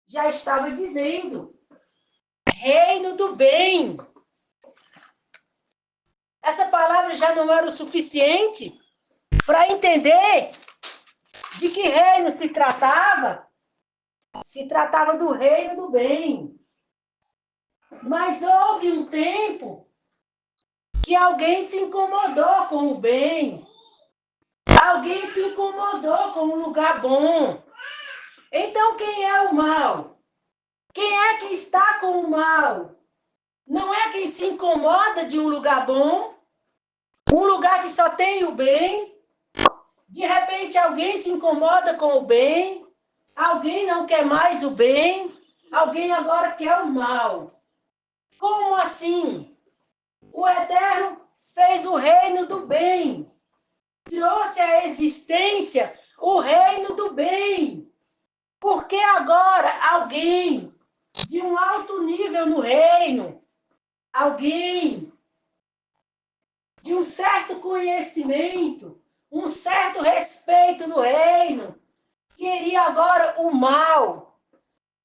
já estava dizendo. Reino do bem. Essa palavra já não era o suficiente para entender de que reino se tratava. Se tratava do reino do bem. Mas houve um tempo que alguém se incomodou com o bem. Alguém se incomodou com um lugar bom. Então, quem é o mal? Quem é que está com o mal? Não é quem se incomoda de um lugar bom, um lugar que só tem o bem. De repente, alguém se incomoda com o bem, alguém não quer mais o bem, alguém agora quer o mal. Como assim? O Eterno fez o reino do bem, trouxe à existência o reino do bem. Porque agora alguém de um alto nível no reino, alguém de um certo conhecimento, um certo respeito no reino, queria agora o mal.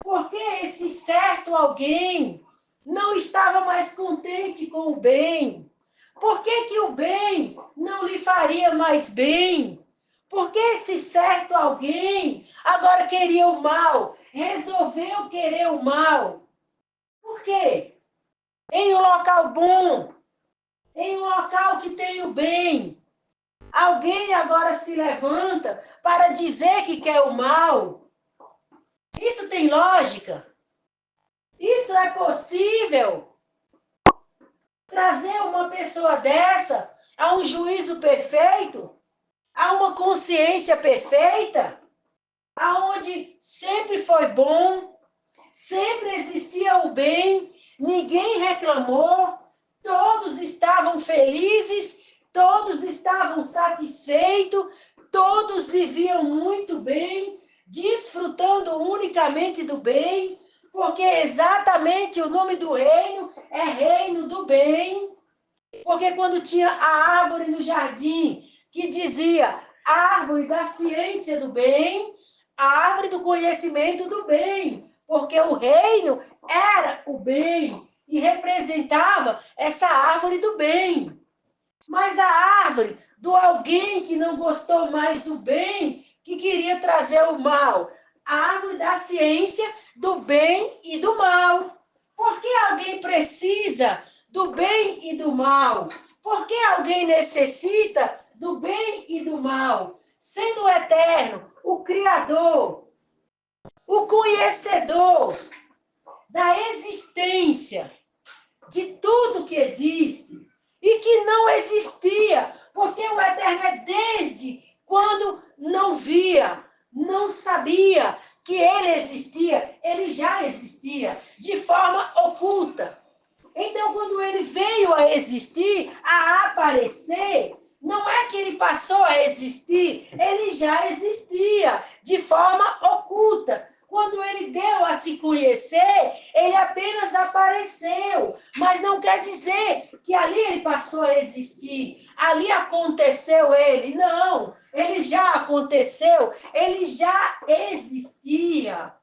Porque esse certo alguém não estava mais contente com o bem. Por que o bem não lhe faria mais bem? Porque esse certo alguém agora queria o mal, resolveu querer o mal. Por quê? Em um local bom, em um local que tem o bem, alguém agora se levanta para dizer que quer o mal. Isso tem lógica? Isso é possível? Trazer uma pessoa dessa a um juízo perfeito? A uma consciência perfeita? Aonde sempre foi bom, sempre existia o bem, ninguém reclamou, todos estavam felizes, todos estavam satisfeitos, todos viviam muito bem, desfrutando unicamente do bem, porque exatamente o nome do reino é reino do bem. Porque quando tinha a árvore no jardim que dizia árvore da ciência do bem, a árvore do conhecimento do bem, porque o reino era o bem e representava essa árvore do bem. Mas a árvore do alguém que não gostou mais do bem, que queria trazer o mal, a árvore da ciência do bem e do mal. Por que alguém precisa do bem e do mal? Por que alguém necessita do bem e do mal? Sendo o eterno, o Criador, o conhecedor da existência de tudo que existe e que não existia, porque o eterno é desde quando não via, não sabia que ele existia, ele já existia de forma oculta. Então, quando ele veio a existir, a aparecer, não é que ele passou a existir, ele já existia de forma oculta. Quando ele deu a se conhecer, ele apenas apareceu, mas não quer dizer que ali ele passou a existir, ali aconteceu ele. Não, ele já aconteceu, ele já existia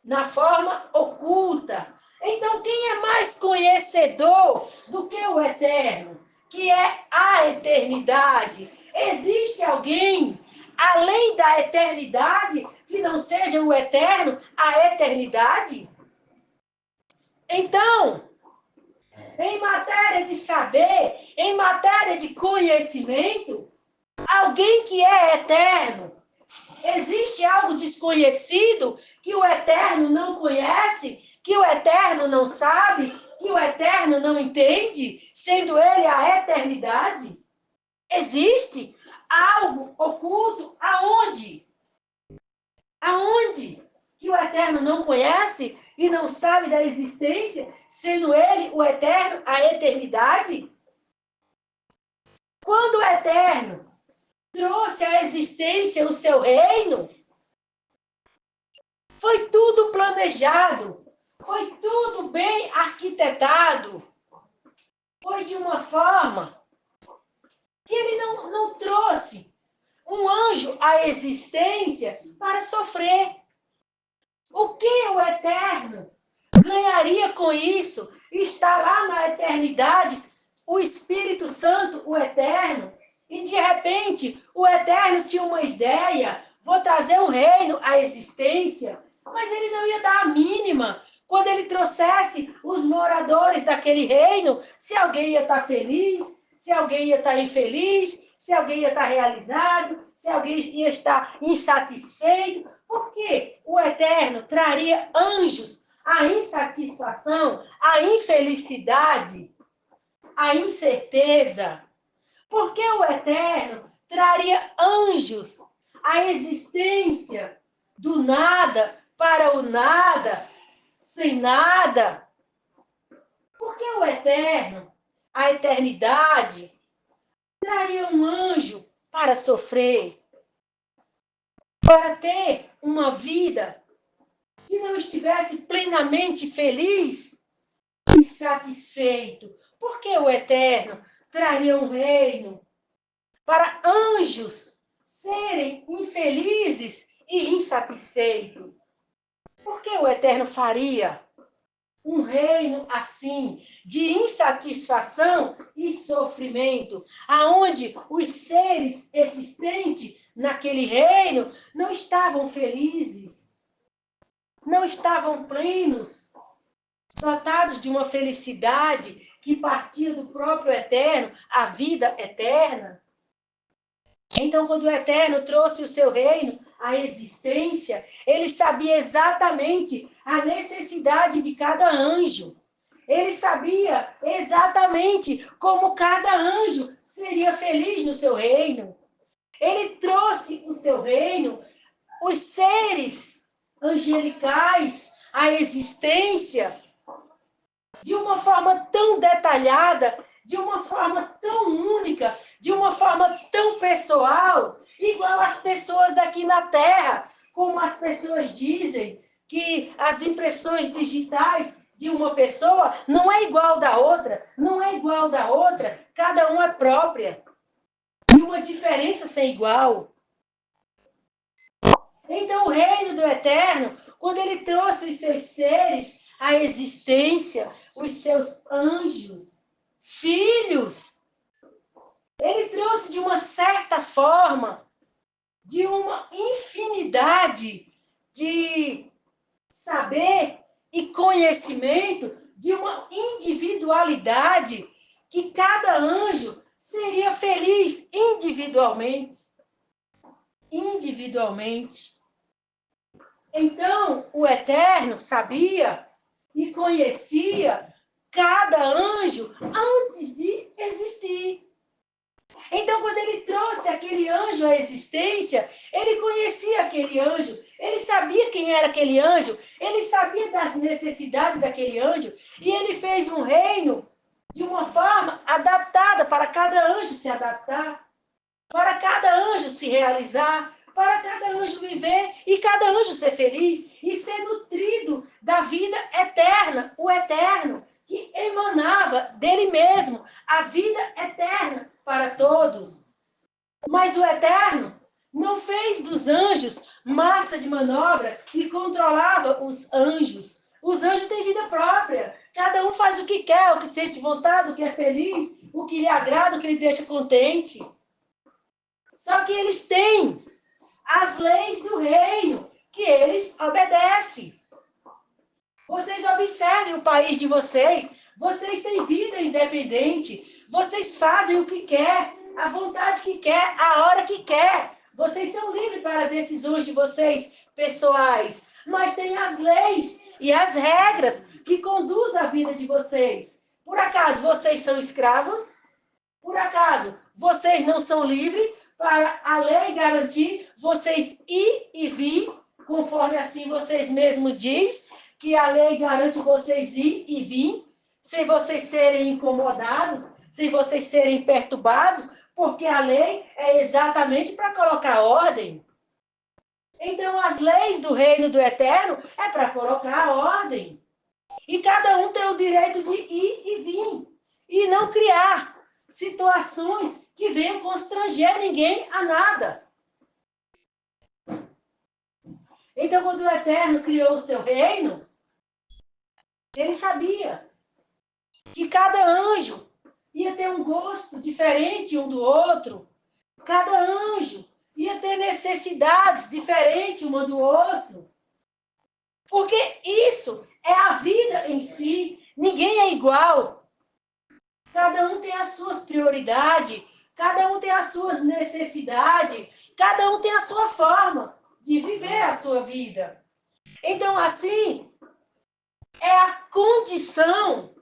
na forma oculta. Então, quem é mais conhecedor do que o eterno, que é a eternidade? Existe alguém além da eternidade que não seja o eterno, a eternidade? Então, em matéria de saber, em matéria de conhecimento, alguém que é eterno, existe algo desconhecido que o eterno não conhece, que o eterno não sabe, que o eterno não entende, sendo ele a eternidade? Existe algo oculto aonde? Aonde? Que o eterno não conhece e não sabe da existência, sendo ele o eterno, a eternidade? Quando o eterno trouxe à existência o seu reino, foi tudo planejado, foi tudo bem arquitetado, foi de uma forma que ele não trouxe um anjo à existência para sofrer. O que o eterno ganharia com isso? Está lá na eternidade o Espírito Santo, o eterno, e de repente o eterno tinha uma ideia, vou trazer um reino à existência, mas ele não ia dar a mínima quando ele trouxesse os moradores daquele reino, se alguém ia estar feliz, se alguém ia estar infeliz, se alguém ia estar realizado, se alguém ia estar insatisfeito, porque o eterno traria anjos à insatisfação, à infelicidade, à incerteza. Porque o eterno traria anjos à existência do nada para o nada, sem nada. Porque o eterno, a eternidade, traria um anjo para sofrer, para ter uma vida que não estivesse plenamente feliz e satisfeito. Porque o eterno traria um reino para anjos serem infelizes e insatisfeitos. Porque o eterno faria um reino assim, de insatisfação e sofrimento, aonde os seres existentes naquele reino não estavam felizes, não estavam plenos, dotados de uma felicidade que partia do próprio eterno, a vida eterna. Então, quando o Eterno trouxe o seu reino à existência, ele sabia exatamente a necessidade de cada anjo. Ele sabia exatamente como cada anjo seria feliz no seu reino. Ele trouxe o seu reino, os seres angelicais à existência de uma forma tão detalhada, de uma forma tão única, de uma forma tão pessoal, igual as pessoas aqui na Terra, como as pessoas dizem que as impressões digitais de uma pessoa não é igual da outra, não é igual da outra, cada uma é própria, e uma diferença sem igual. Então, o reino do Eterno, quando ele trouxe os seus seres à existência, os seus anjos, filhos, ele trouxe de uma certa forma, de uma infinidade de saber e conhecimento, de uma individualidade, que cada anjo seria feliz individualmente. Individualmente. Então, o Eterno sabia e conhecia cada anjo antes de existir. Então, quando ele trouxe aquele anjo à existência, ele conhecia aquele anjo, ele sabia quem era aquele anjo, ele sabia das necessidades daquele anjo, e ele fez um reino de uma forma adaptada para cada anjo se adaptar, para cada anjo se realizar, para cada anjo viver e cada anjo ser feliz e ser nutrido da vida eterna, o eterno, que emanava dele mesmo, a vida eterna para todos. Mas o eterno não fez dos anjos massa de manobra e controlava os anjos. Os anjos têm vida própria. Cada um faz o que quer, o que sente vontade, o que é feliz, o que lhe agrada, o que lhe deixa contente. Só que eles têm as leis do reino, que eles obedecem. Vocês observem o país de vocês. Vocês têm vida independente. Vocês fazem o que quer, a vontade que quer, a hora que quer. Vocês são livres para decisões de vocês pessoais. Mas tem as leis e as regras que conduzem a vida de vocês. Por acaso vocês são escravos? Por acaso vocês não são livres para a lei garantir vocês ir e vir, conforme assim vocês mesmos dizem, que a lei garante vocês ir e vir, sem vocês serem incomodados, sem vocês serem perturbados, porque a lei é exatamente para colocar ordem. Então, as leis do reino do Eterno é para colocar ordem. E cada um tem o direito de ir e vir. E não criar situações que venham constranger ninguém a nada. Então, quando o Eterno criou o seu reino, ele sabia que cada anjo ia ter um gosto diferente um do outro, cada anjo ia ter necessidades diferentes uma do outro, porque isso é a vida em si, ninguém é igual. Cada um tem as suas prioridades, cada um tem as suas necessidades, cada um tem a sua forma de viver a sua vida. Então, assim, é a condição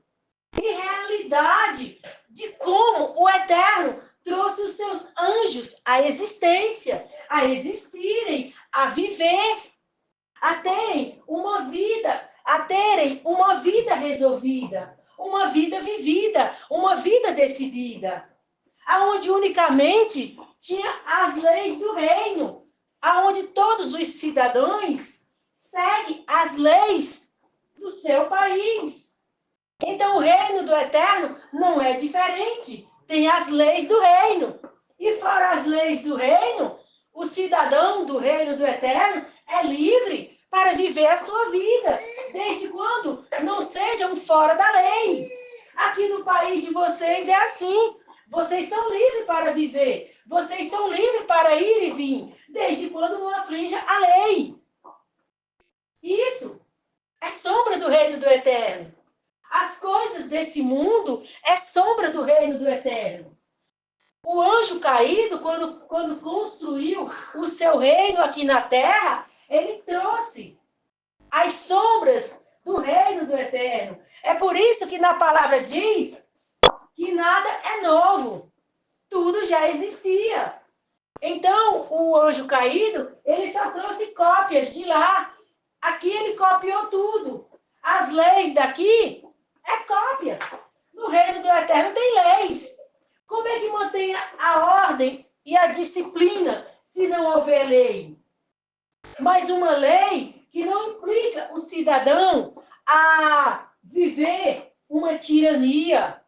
e realidade de como o Eterno trouxe os seus anjos à existência, a existirem, a viver, a terem uma vida resolvida, uma vida vivida, uma vida decidida, aonde unicamente tinha as leis do reino, aonde todos os cidadãos seguem as leis do seu país. Então, o reino do Eterno não é diferente. Tem as leis do reino. E fora as leis do reino, o cidadão do reino do Eterno é livre para viver a sua vida, desde quando não sejam fora da lei. Aqui no país de vocês é assim. Vocês são livres para viver. Vocês são livres para ir e vir, desde quando não aflige a lei. Isso é sombra do reino do Eterno. As coisas desse mundo é sombra do reino do Eterno. O anjo caído, quando construiu o seu reino aqui na terra, ele trouxe as sombras do reino do Eterno. É por isso que na palavra diz que nada é novo. Tudo já existia. Então, o anjo caído, ele só trouxe cópias de lá. Aqui ele copiou tudo. As leis daqui é cópia. No reino do Eterno tem leis. Como é que mantém a ordem e a disciplina se não houver lei? Mas uma lei que não implica o cidadão a viver uma tirania.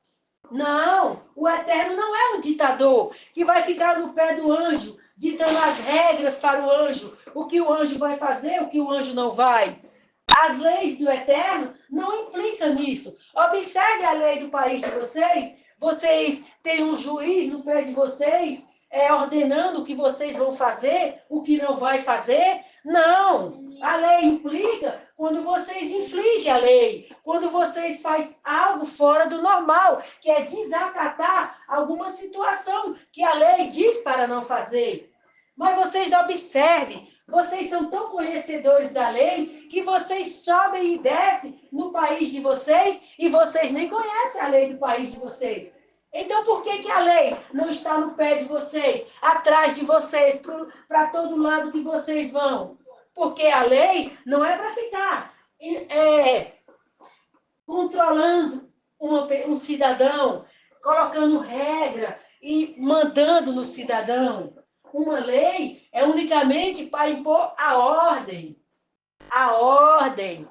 Não, o Eterno não é um ditador que vai ficar no pé do anjo, ditando as regras para o anjo, o que o anjo vai fazer, o que o anjo não vai. As leis do Eterno não implicam nisso. Observe a lei do país de vocês. Vocês têm um juiz no pé de vocês, ordenando o que vocês vão fazer, o que não vai fazer. Não. A lei implica quando vocês infligem a lei, quando vocês fazem algo fora do normal, que é desacatar alguma situação que a lei diz para não fazer. Mas vocês observem, vocês são tão conhecedores da lei que vocês sobem e descem no país de vocês e vocês nem conhecem a lei do país de vocês. Então, por que a lei não está no pé de vocês, atrás de vocês, para todo lado que vocês vão? Porque a lei não é para ficar controlando um cidadão, colocando regra e mandando no cidadão. Uma lei é unicamente para impor a ordem. A ordem.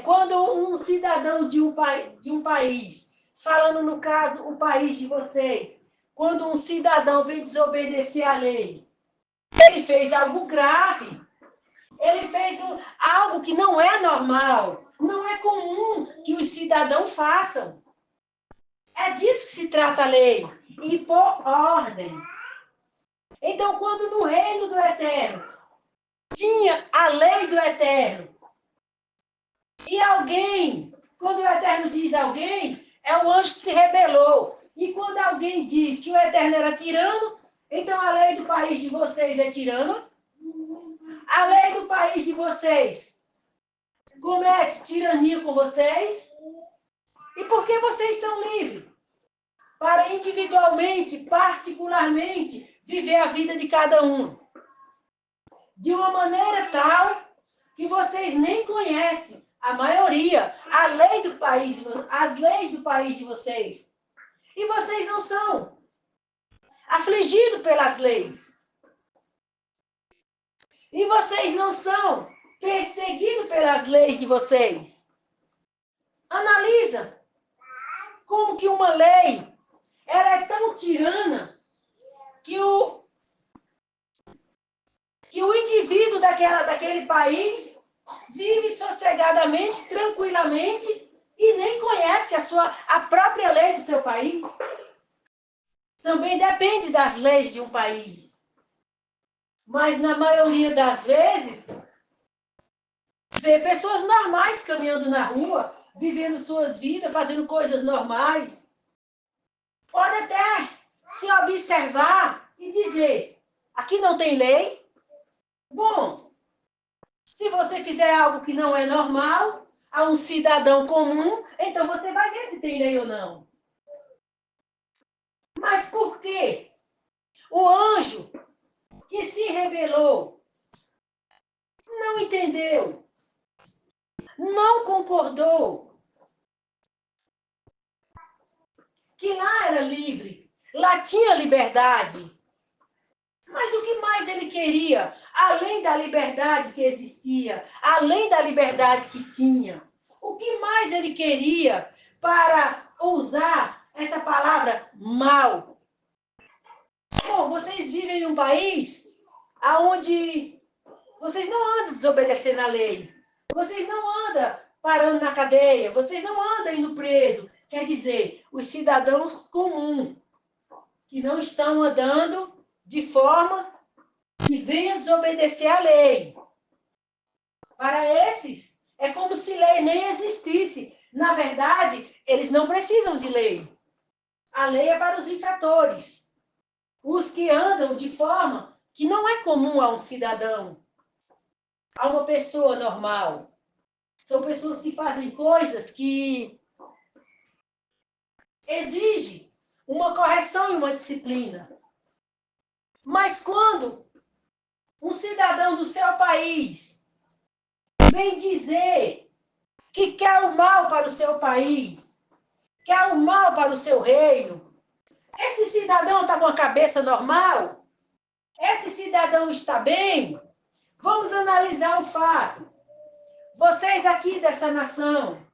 Quando um cidadão de um país, falando no caso o país de vocês, quando um cidadão vem desobedecer a lei, ele fez algo grave. Ele fez algo que não é normal, não é comum que os cidadãos façam. É disso que se trata a lei, impor ordem. Então, quando no reino do Eterno tinha a lei do Eterno, e alguém, quando o Eterno diz alguém, é o anjo que se rebelou. E quando alguém diz que o Eterno era tirano, então a lei do país de vocês é tirano? A lei do país de vocês comete tirania com vocês? E por que vocês são livres? Para individualmente, particularmente, viver a vida de cada um. De uma maneira tal que vocês nem conhecem, a maioria, as leis do país de vocês. E vocês não são afligidos pelas leis. E vocês não são perseguidos pelas leis de vocês. Analisa como que uma lei ela é tão tirana que que o indivíduo daquele país vive sossegadamente, tranquilamente, e nem conhece a própria lei do seu país. Também depende das leis de um país. Mas, na maioria das vezes, vê pessoas normais caminhando na rua, vivendo suas vidas, fazendo coisas normais. Pode até se observar e dizer, aqui não tem lei. Bom, se você fizer algo que não é normal a um cidadão comum, então você vai ver se tem lei ou não. Mas por quê? O anjo que se rebelou não entendeu, não concordou que lá era livre, lá tinha liberdade. Mas o que mais ele queria, além da liberdade que existia, além da liberdade que tinha? O que mais ele queria para usar essa palavra mal? Bom, vocês vivem em um país onde vocês não andam desobedecendo a lei. Vocês não andam parando na cadeia. Vocês não andam indo preso. Quer dizer, os cidadãos comuns que não estão andando de forma que venha desobedecer a lei. Para esses, é como se lei nem existisse. Na verdade, eles não precisam de lei. A lei é para os infratores. Os que andam de forma que não é comum a um cidadão, a uma pessoa normal. São pessoas que fazem coisas que exigem uma correção e uma disciplina. Mas quando um cidadão do seu país vem dizer que quer o mal para o seu país, quer o mal para o seu reino, esse cidadão está com a cabeça normal? Esse cidadão está bem? Vamos analisar o fato. Vocês aqui dessa nação,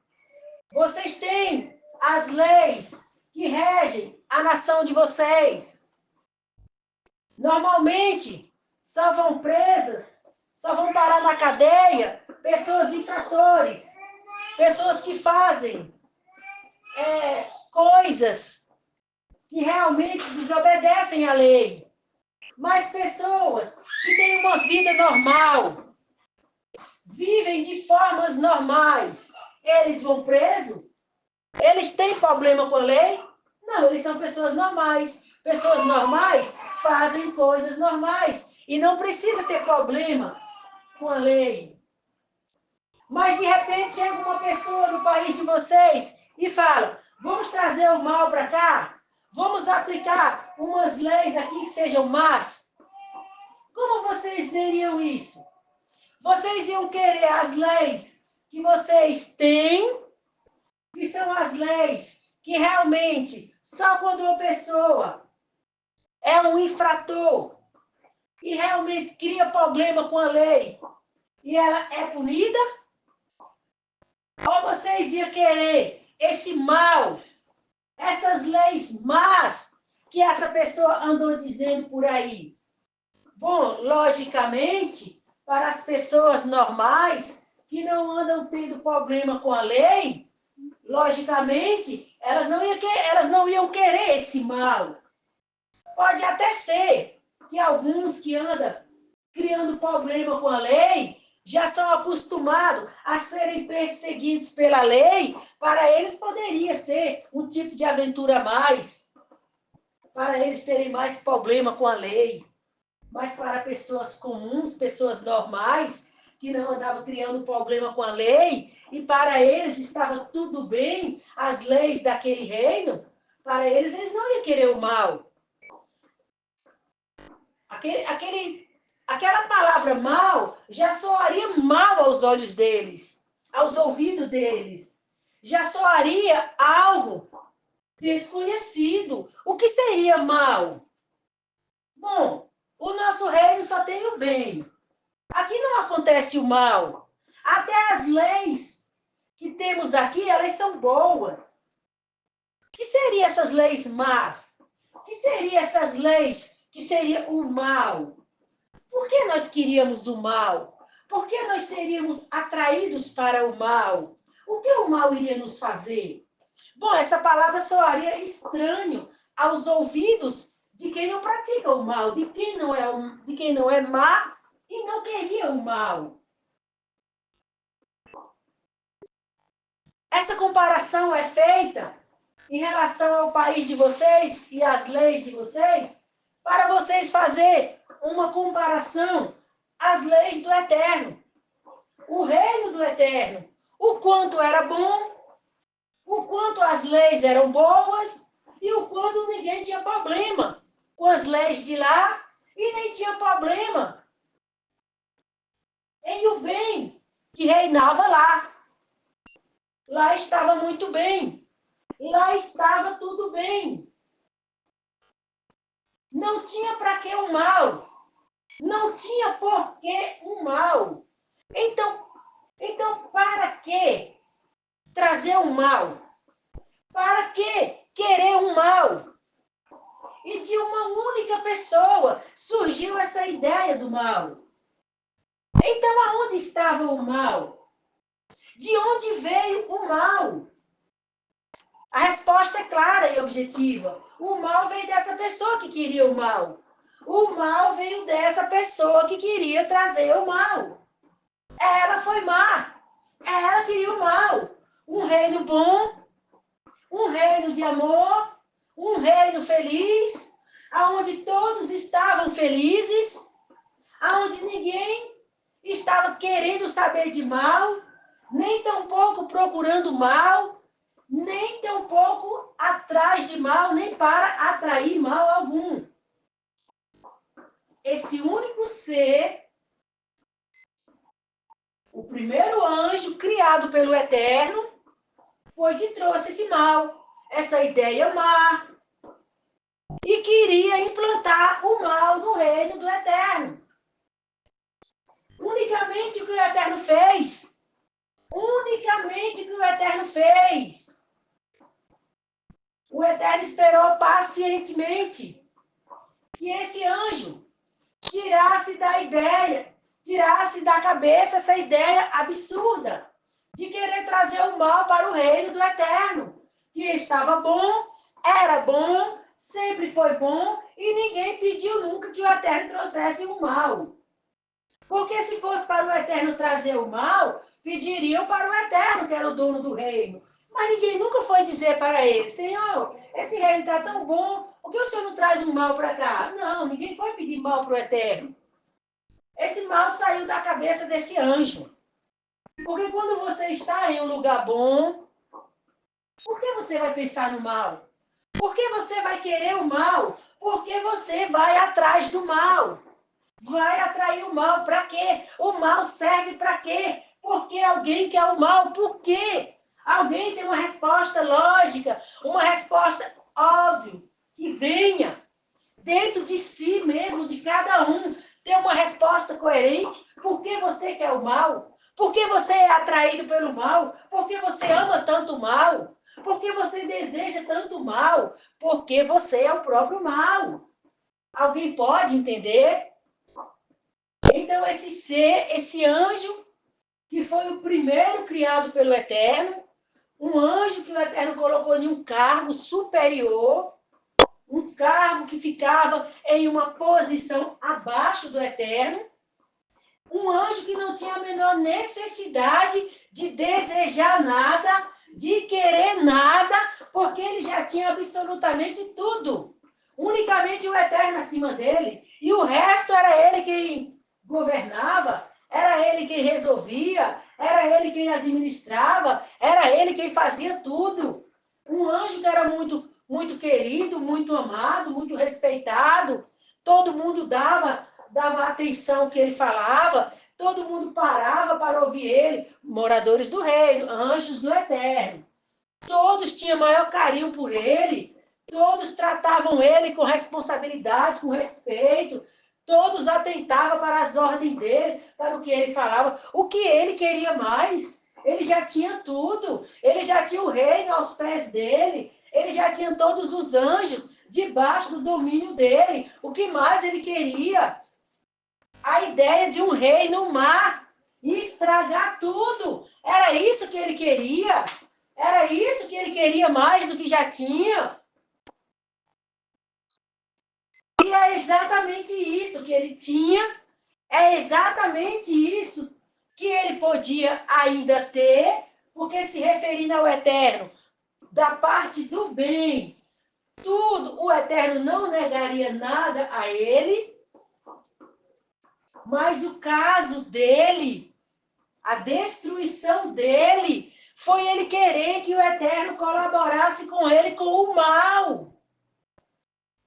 vocês têm as leis que regem a nação de vocês. Normalmente, só vão presas, só vão parar na cadeia pessoas infratores, pessoas que fazem coisas que realmente desobedecem à lei. Mas pessoas que têm uma vida normal, vivem de formas normais, eles vão presos? Eles têm problema com a lei? Não, eles são pessoas normais. Pessoas normais fazem coisas normais e não precisa ter problema com a lei. Mas, de repente, chega uma pessoa do país de vocês e fala, vamos trazer o mal para cá? Vamos aplicar umas leis aqui que sejam más? Como vocês veriam isso? Vocês iam querer as leis que vocês têm, que são as leis que realmente, só quando uma pessoa é um infrator e realmente cria problema com a lei e ela é punida? Ou vocês iam querer esse mal, essas leis más que essa pessoa andou dizendo por aí? Bom, logicamente, para as pessoas normais que não andam tendo problema com a lei, logicamente, elas não iam querer esse mal. Pode até ser que alguns que andam criando problema com a lei já são acostumados a serem perseguidos pela lei, para eles poderia ser um tipo de aventura a mais, para eles terem mais problema com a lei. Mas para pessoas comuns, pessoas normais, que não andavam criando problema com a lei, e para eles estava tudo bem, as leis daquele reino, para eles não iam querer o mal. Aquela palavra mal já soaria mal aos olhos deles, aos ouvidos deles. Já soaria algo desconhecido. O que seria mal? Bom, o nosso reino só tem o bem. Aqui não acontece o mal. Até as leis que temos aqui, elas são boas. O que seriam essas leis más? O que seriam essas leis que seria o mal? Por que nós queríamos o mal? Por que nós seríamos atraídos para o mal? O que o mal iria nos fazer? Bom, essa palavra soaria estranho aos ouvidos de quem não pratica o mal, de quem não é má e não queria o mal. Essa comparação é feita em relação ao país de vocês e às leis de vocês, para vocês fazer uma comparação às leis do Eterno, o reino do Eterno, o quanto era bom, o quanto as leis eram boas e o quanto ninguém tinha problema com as leis de lá e nem tinha problema em o bem que reinava lá. Lá estava muito bem. Lá estava tudo bem. Não tinha para que o mal. Não tinha por que o mal. Então, para que trazer o mal? Para que querer o mal? E de uma única pessoa surgiu essa ideia do mal. Então, aonde estava o mal? De onde veio o mal? A resposta é clara e objetiva. O mal veio dessa pessoa que queria o mal. O mal veio dessa pessoa que queria trazer o mal. Ela foi má. Ela queria o mal. Um reino bom, um reino de amor, um reino feliz, onde todos estavam felizes, onde ninguém estava querendo saber de mal, nem tampouco procurando mal, nem tampouco atrás de mal, nem para atrair mal algum. Esse único ser, o primeiro anjo criado pelo Eterno, foi que trouxe esse mal, essa ideia má, e queria implantar o mal no reino do Eterno. Unicamente o que o Eterno fez. Unicamente o que o Eterno fez. O Eterno esperou pacientemente que esse anjo tirasse da ideia, tirasse da cabeça essa ideia absurda de querer trazer o mal para o reino do Eterno, que estava bom, era bom, sempre foi bom, e ninguém pediu nunca que o Eterno trouxesse o mal. Porque se fosse para o Eterno trazer o mal, pediriam para o Eterno, que era o dono do reino. Mas ninguém nunca foi dizer para ele, Senhor, esse reino está tão bom, por que o Senhor não traz um mal para cá? Não, ninguém foi pedir mal para o Eterno. Esse mal saiu da cabeça desse anjo. Porque quando você está em um lugar bom, por que você vai pensar no mal? Por que você vai querer o mal? Porque você vai atrás do mal. Vai atrair o mal. Para quê? O mal serve para quê? Porque alguém quer o mal. Por quê? Alguém tem uma resposta lógica, uma resposta óbvia, que venha dentro de si mesmo, de cada um, ter uma resposta coerente. Por que você quer o mal? Por que você é atraído pelo mal? Por que você ama tanto o mal? Por que você deseja tanto mal? Porque você é o próprio mal. Alguém pode entender? Então, esse ser, esse anjo, que foi o primeiro criado pelo Eterno, um anjo que o Eterno colocou em um cargo superior, um cargo que ficava em uma posição abaixo do Eterno, um anjo que não tinha a menor necessidade de desejar nada, de querer nada, porque ele já tinha absolutamente tudo. Unicamente o Eterno acima dele, e o resto era ele quem governava, era ele quem resolvia, era ele quem administrava, era ele quem fazia tudo. Um anjo que era muito querido, muito amado, muito respeitado, todo mundo dava atenção que ele falava, todo mundo parava para ouvir ele, moradores do reino, anjos do Eterno. Todos tinham maior carinho por ele, todos tratavam ele com responsabilidade, com respeito, todos atentavam para as ordens dele, para o que ele falava, o que ele queria mais. Ele já tinha tudo, ele já tinha o reino aos pés dele, ele já tinha todos os anjos debaixo do domínio dele. O que mais ele queria? a ideia de um rei no mar e estragar tudo. Era isso que ele queria. Era isso que ele queria mais do que já tinha. E é exatamente isso que ele tinha, é exatamente isso que ele podia ainda ter, porque se referindo ao Eterno, da parte do bem, tudo, o Eterno não negaria nada a ele, mas o caso dele, a destruição dele, foi ele querer que o Eterno colaborasse com ele com o mal.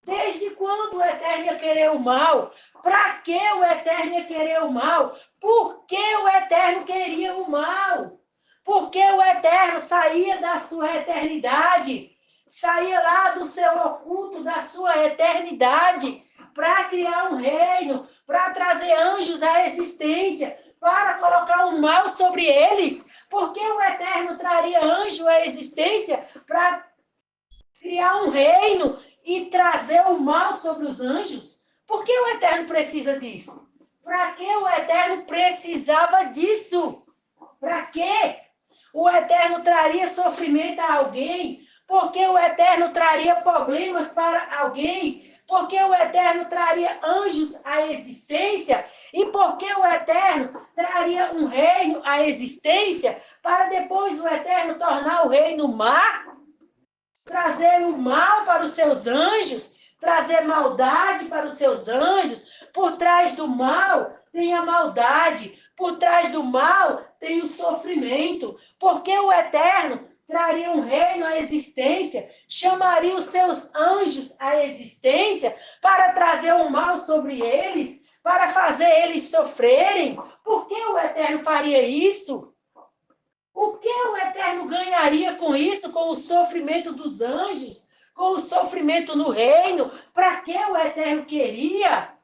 Desde quando o Eterno ia querer o mal? Para que o Eterno ia querer o mal? Por que o Eterno queria o mal? Porque o Eterno saía da sua eternidade, saía lá do seu oculto, da sua eternidade, para criar um reino, para trazer anjos à existência, para colocar um mal sobre eles. Porque o Eterno traria anjo à existência para criar um reino e trazer o mal sobre os anjos? Por que o Eterno precisa disso? Para que o Eterno precisava disso? Para quê? O Eterno traria sofrimento a alguém? Porque o Eterno traria problemas para alguém? Porque o Eterno traria anjos à existência? E porque o Eterno traria um reino à existência para depois o Eterno tornar o reino má? Trazer o mal para os seus anjos, trazer maldade para os seus anjos. Por trás do mal tem a maldade, por trás do mal tem o sofrimento, porque o Eterno traria um reino à existência, chamaria os seus anjos à existência para trazer o mal sobre eles, para fazer eles sofrerem. Por que o Eterno faria isso? O que o Eterno ganharia com isso, com o sofrimento dos anjos, com o sofrimento no reino? Para que o Eterno queria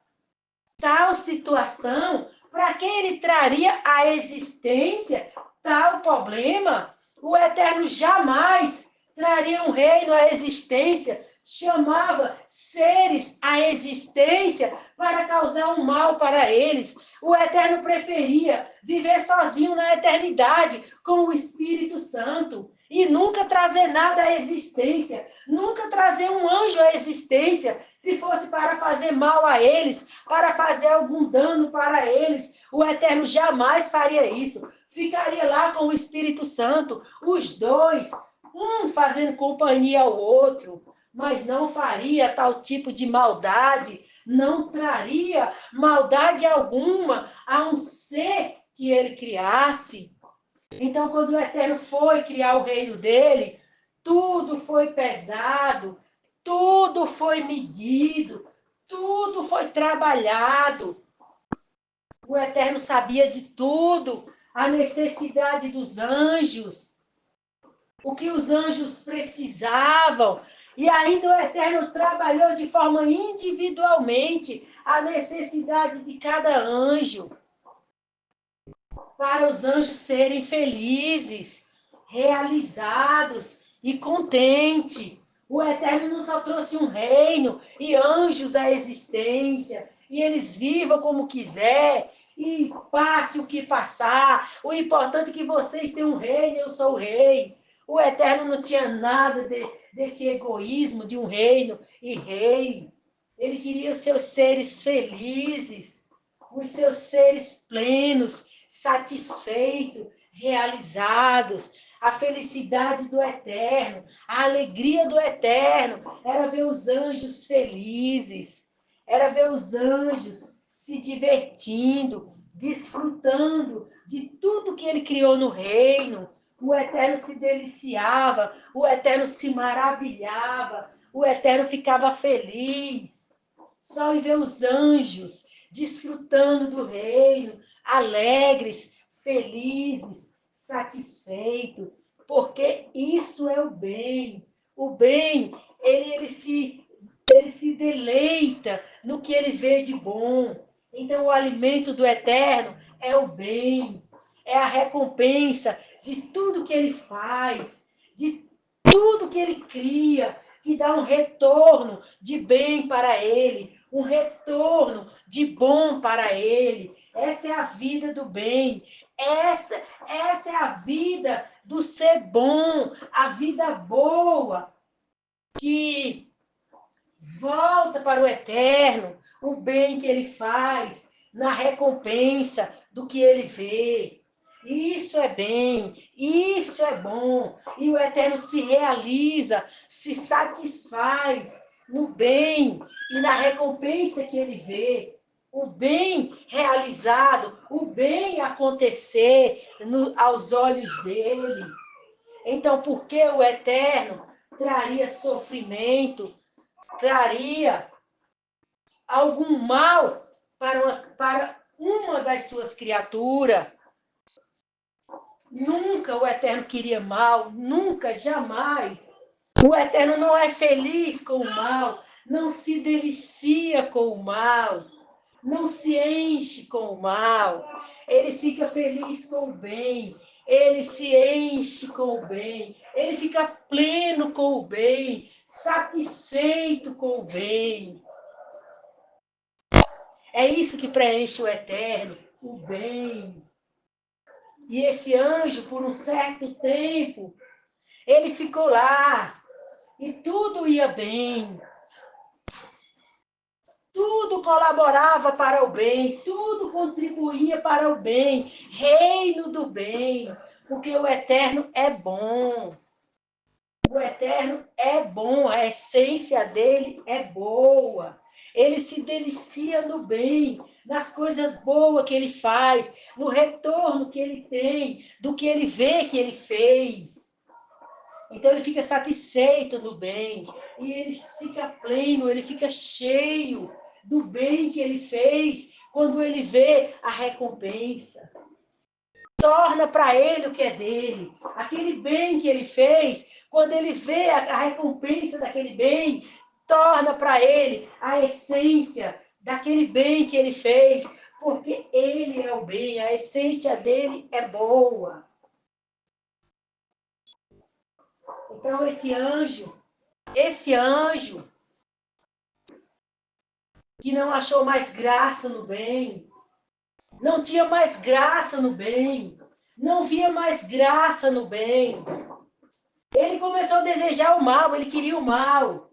tal situação? Para que ele traria à existência tal problema? O Eterno jamais traria um reino à existência, chamava seres à existência para causar um mal para eles. O Eterno preferia viver sozinho na eternidade com o Espírito Santo e nunca trazer nada à existência, nunca trazer um anjo à existência, se fosse para fazer mal a eles, para fazer algum dano para eles. O Eterno jamais faria isso. Ficaria lá com o Espírito Santo, os dois, um fazendo companhia ao outro, mas não faria tal tipo de maldade, não traria maldade alguma a um ser que ele criasse. Então, quando o Eterno foi criar o reino dele, tudo foi pesado, tudo foi medido, tudo foi trabalhado. O Eterno sabia de tudo, a necessidade dos anjos, o que os anjos precisavam. E ainda o Eterno trabalhou de forma individualmente a necessidade de cada anjo, para os anjos serem felizes, realizados e contentes. O Eterno não só trouxe um reino e anjos à existência, e eles vivam como quiser, e passe o que passar. O importante é que vocês têm um rei, eu sou o rei. O Eterno não tinha nada desse egoísmo de um reino e rei. Ele queria os seus seres felizes, os seus seres plenos, satisfeitos, realizados. A felicidade do Eterno, a alegria do Eterno era ver os anjos felizes, era ver os anjos se divertindo, desfrutando de tudo que ele criou no reino. O Eterno se deliciava, o Eterno se maravilhava, o Eterno ficava feliz. Só em ver os anjos desfrutando do reino, alegres, felizes, satisfeitos, porque isso é o bem. O bem, ele se deleita no que ele vê de bom. Então, o alimento do Eterno é o bem, é a recompensa de tudo que ele faz, de tudo que ele cria, que dá um retorno de bem para ele. um retorno de bom para ele. Essa é a vida do bem. Essa é a vida do ser bom, a vida boa, que volta para o eterno, o bem que ele faz, na recompensa do que ele vê. Isso é bem, isso é bom. E o eterno se realiza, se satisfaz no bem e na recompensa que ele vê. O bem realizado, o bem acontecer aos olhos dele. Então, por que o eterno traria sofrimento, traria algum mal para uma das suas criaturas? Nunca o Eterno queria mal, nunca, jamais. O Eterno não é feliz com o mal, não se delicia com o mal, não se enche com o mal. Ele fica feliz com o bem, ele se enche com o bem, ele fica pleno com o bem, satisfeito com o bem. É isso que preenche o Eterno, o bem. E esse anjo, por um certo tempo, ele ficou lá e tudo ia bem. Tudo colaborava para o bem, tudo contribuía para o bem. Reino do bem, porque o Eterno é bom. O Eterno é bom, a essência dele é boa. Ele se delicia no bem, nas coisas boas que ele faz, no retorno que ele tem, do que ele vê que ele fez. Então ele fica satisfeito no bem, e ele fica pleno, ele fica cheio do bem que ele fez, quando ele vê a recompensa. Torna para ele o que é dele. Aquele bem que ele fez, quando ele vê a recompensa daquele bem, torna para ele a essência daquele bem que ele fez, porque ele é o bem, a essência dele é boa. Então, esse anjo que não achou mais graça no bem, não tinha mais graça no bem, não via mais graça no bem. Ele começou a desejar o mal, ele queria o mal.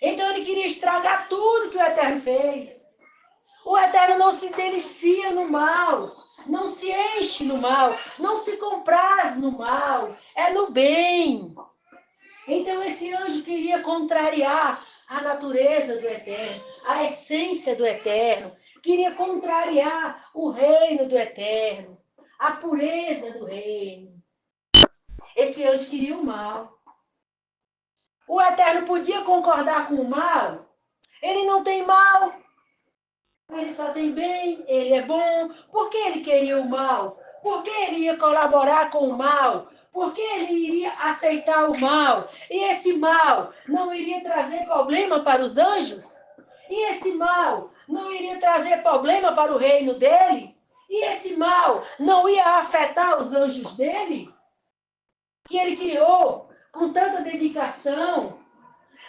Então ele queria estragar tudo que o Eterno fez. O Eterno não se delicia no mal, não se enche no mal, não se compraz no mal, é no bem. Então esse anjo queria contrariar a natureza do Eterno, a essência do Eterno, queria contrariar o reino do Eterno, a pureza do reino. Esse anjo queria o mal. O Eterno podia concordar com o mal? Ele não tem mal, ele só tem bem, ele é bom. Por que ele queria o mal? Por que ele ia colaborar com o mal? Por que ele iria aceitar o mal? E esse mal não iria trazer problema para os anjos? E esse mal não iria trazer problema para o reino dele? E esse mal não ia afetar os anjos dele? Que ele criou com tanta dedicação,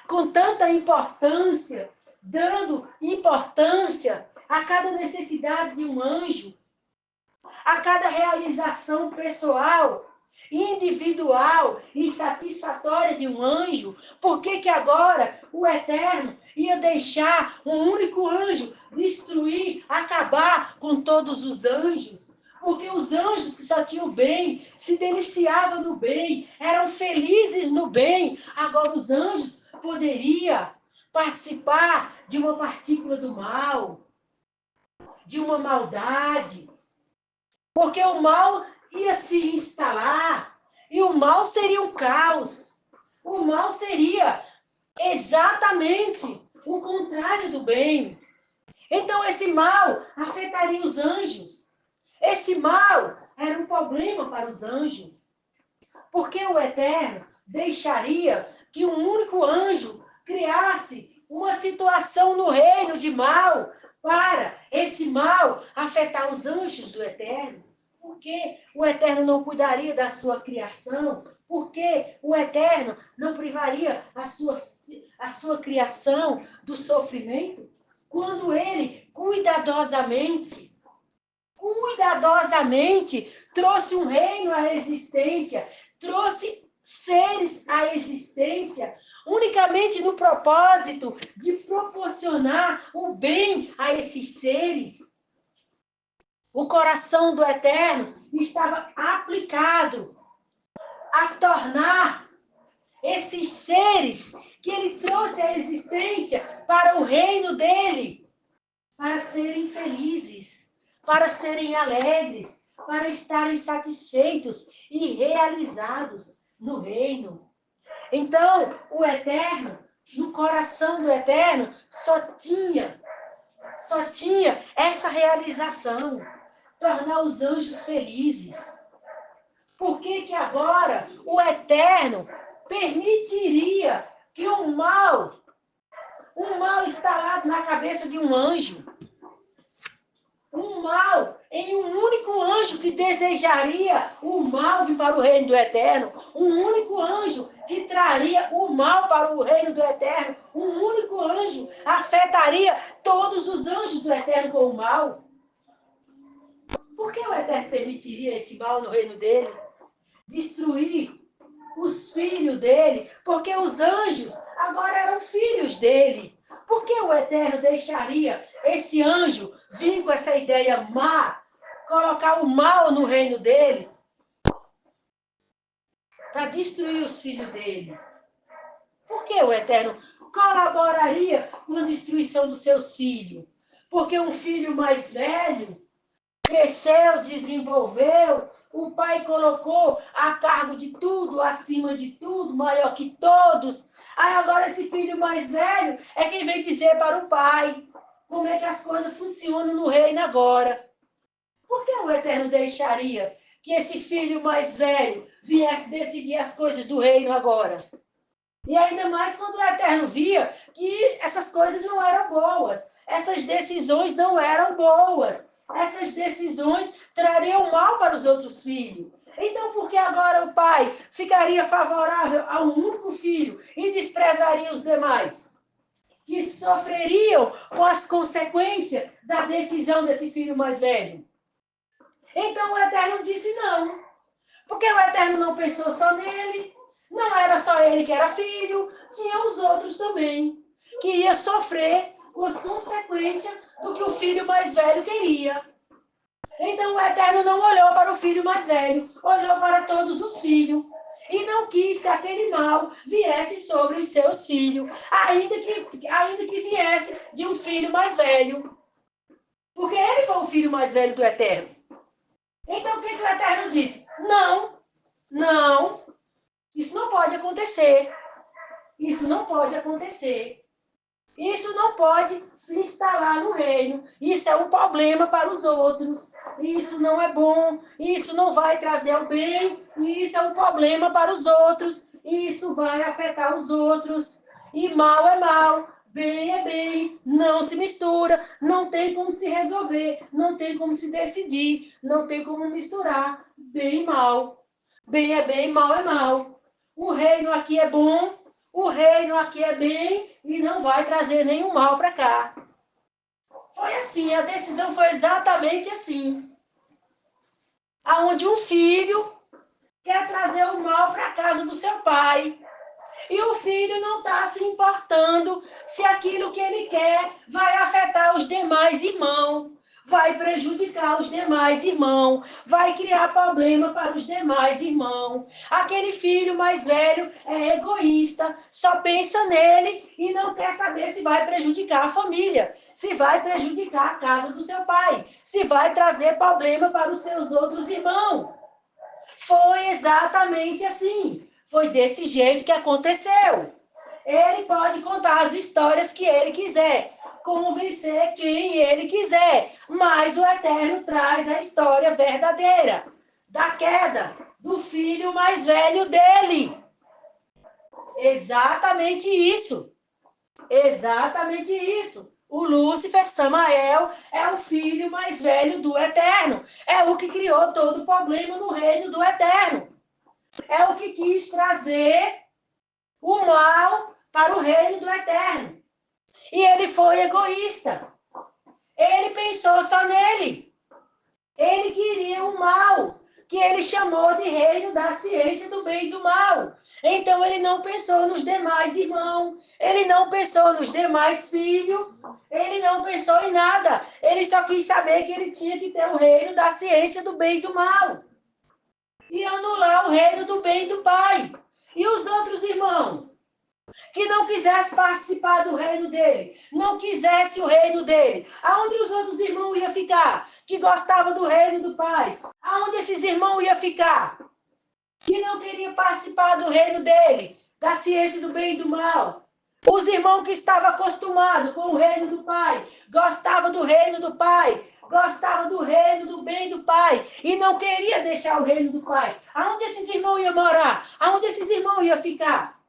com tanta importância, dando importância a cada necessidade de um anjo, a cada realização pessoal, individual e satisfatória de um anjo. Por que que agora o Eterno ia deixar um único anjo destruir, acabar com todos os anjos? Porque os anjos que só tinham bem, se deliciavam no bem, eram felizes no bem. Agora os anjos poderiam participar de uma partícula do mal, de uma maldade, porque o mal ia se instalar e o mal seria um caos. O mal seria exatamente o contrário do bem. Então esse mal afetaria os anjos. Esse mal era um problema para os anjos. Porque o Eterno deixaria que um único anjo criasse uma situação no reino de mal para esse mal afetar os anjos do Eterno? Por que o Eterno não cuidaria da sua criação? Por que o Eterno não privaria a sua criação do sofrimento? Quando ele cuidadosamente trouxe um reino à existência, trouxe seres à existência, unicamente no propósito de proporcionar o bem a esses seres. O coração do Eterno estava aplicado a tornar esses seres que ele trouxe à existência para o reino dele, para serem felizes, para serem alegres, para estarem satisfeitos e realizados no reino. Então, o Eterno, no coração do Eterno, só tinha essa realização, tornar os anjos felizes. Por que agora o Eterno permitiria que um mal instalado na cabeça de um anjo, um mal em um único anjo que desejaria o mal vir para o reino do Eterno, um único anjo que traria o mal para o reino do Eterno, um único anjo afetaria todos os anjos do Eterno com o mal? Por que o Eterno permitiria esse mal no reino dele? Destruir os filhos dele, porque os anjos agora eram filhos dele. Por que o Eterno deixaria esse anjo vir com essa ideia má, colocar o mal no reino dele, para destruir os filhos dele? Por que o Eterno colaboraria com a destruição dos seus filhos? Porque um filho mais velho cresceu, desenvolveu, o pai colocou a cargo de tudo, acima de tudo, maior que todos. Aí agora esse filho mais velho é quem vem dizer para o pai como é que as coisas funcionam no reino agora. Por que o Eterno deixaria que esse filho mais velho viesse decidir as coisas do reino agora? E ainda mais quando o Eterno via que essas coisas não eram boas, essas decisões não eram boas. Essas decisões trariam mal para os outros filhos. Então, por que agora o pai ficaria favorável a um único filho e desprezaria os demais? Que sofreriam com as consequências da decisão desse filho mais velho. Então, o Eterno disse não. Porque o Eterno não pensou só nele. Não era só ele que era filho, tinha os outros também, que ia sofrer com as consequências do que o filho mais velho queria. Então o Eterno não olhou para o filho mais velho, olhou para todos os filhos. E não quis que aquele mal viesse sobre os seus filhos, ainda que viesse de um filho mais velho. Porque ele foi o filho mais velho do Eterno. Então o que o Eterno disse? Não, isso não pode acontecer. Isso não pode acontecer. Isso não pode se instalar no reino. Isso é um problema para os outros. Isso não é bom. Isso não vai trazer o bem. Isso é um problema para os outros. Isso vai afetar os outros. E mal é mal. Bem é bem. Não se mistura. Não tem como se resolver. Não tem como se decidir. Não tem como misturar. Bem e mal. Bem é bem, mal é mal. O reino aqui é bom. O reino aqui é bem e não vai trazer nenhum mal para cá. Foi assim, a decisão foi exatamente assim. Aonde um filho quer trazer o mal para a casa do seu pai. E o filho não está se importando se aquilo que ele quer vai afetar os demais irmãos, vai prejudicar os demais irmãos, vai criar problema para os demais irmãos. Aquele filho mais velho é egoísta, só pensa nele e não quer saber se vai prejudicar a família, se vai prejudicar a casa do seu pai, se vai trazer problema para os seus outros irmãos. Foi exatamente assim. Foi desse jeito que aconteceu. Ele pode contar as histórias que ele quiser, convencer quem ele quiser, mas o Eterno traz a história verdadeira da queda do filho mais velho dele. Exatamente isso. Exatamente isso. O Lúcifer, Samael, é o filho mais velho do Eterno. É o que criou todo o problema no reino do Eterno. É o que quis trazer o mal para o reino do Eterno. E ele foi egoísta. Ele pensou só nele. Ele queria o mal, que ele chamou de reino da ciência do bem e do mal. Então ele não pensou nos demais irmãos, ele não pensou nos demais filhos, ele não pensou em nada. Ele só quis saber que ele tinha que ter o reino da ciência do bem e do mal. E anular o reino do bem e do Pai. E os outros irmãos? Que não quisesse participar do reino dele, não quisesse o reino dele, aonde os outros irmãos iam ficar? Que gostavam do reino do Pai, aonde esses irmãos iam ficar? Que não queriam participar do reino dele, da ciência do bem e do mal. Os irmãos que estavam acostumados com o reino do Pai, gostavam do reino do Pai, gostavam do reino do bem do Pai, e não queria deixar o reino do Pai. Aonde esses irmãos iam morar? Aonde esses irmãos iam ficar?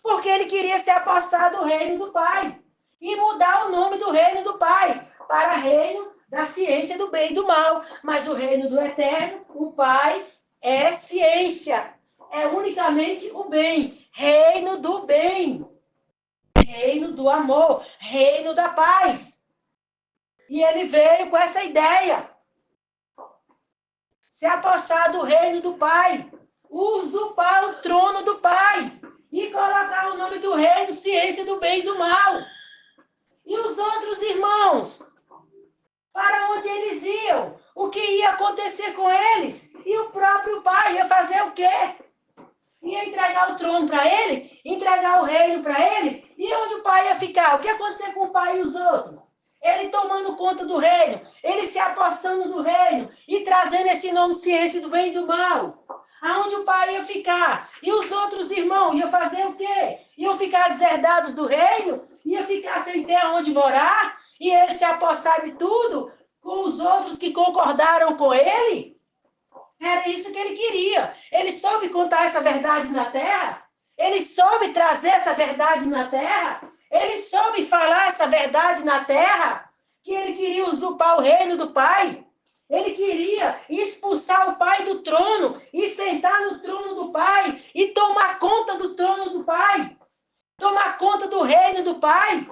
Porque ele queria se apossar do reino do Pai e mudar o nome do reino do Pai para reino da ciência do bem e do mal. Mas o reino do Eterno, o Pai, é ciência, é unicamente o bem, reino do bem, reino do amor, reino da paz. E ele veio com essa ideia, se apossar do reino do Pai, usurpar o trono do Pai e colocar o nome do reino, ciência do bem e do mal. E os outros irmãos? Para onde eles iam? O que ia acontecer com eles? E o próprio pai ia fazer o quê? Ia entregar o trono para ele? Entregar o reino para ele? E onde o pai ia ficar? O que ia acontecer com o pai e os outros? Ele tomando conta do reino, ele se apossando do reino e trazendo esse nome ciência do bem e do mal. Aonde o pai ia ficar? E os outros irmãos iam fazer o quê? Iam ficar deserdados do reino? Ia ficar sem ter aonde morar? E ele se apossar de tudo com os outros que concordaram com ele? Era isso que ele queria. Ele soube contar essa verdade na terra? Ele soube trazer essa verdade na terra? Ele soube falar essa verdade na terra? Que ele queria usurpar o reino do Pai? Ele queria expulsar o Pai do trono e sentar no trono do Pai e tomar conta do trono do Pai, tomar conta do reino do Pai.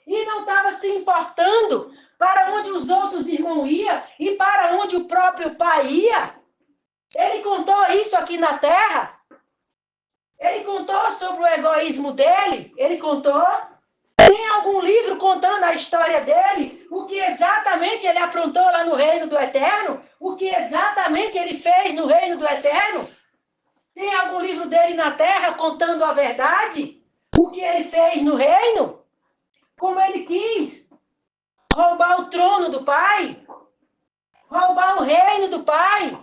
E não estava se importando para onde os outros irmãos iam e para onde o próprio Pai ia. Ele contou isso aqui na terra? Ele contou sobre o egoísmo dele? Ele contou? Tem algum livro contando a história dele? O que exatamente ele aprontou lá no reino do Eterno? O que exatamente ele fez no reino do Eterno? Tem algum livro dele na terra contando a verdade? O que ele fez no reino? Como ele quis? Roubar o trono do Pai? Roubar o reino do Pai?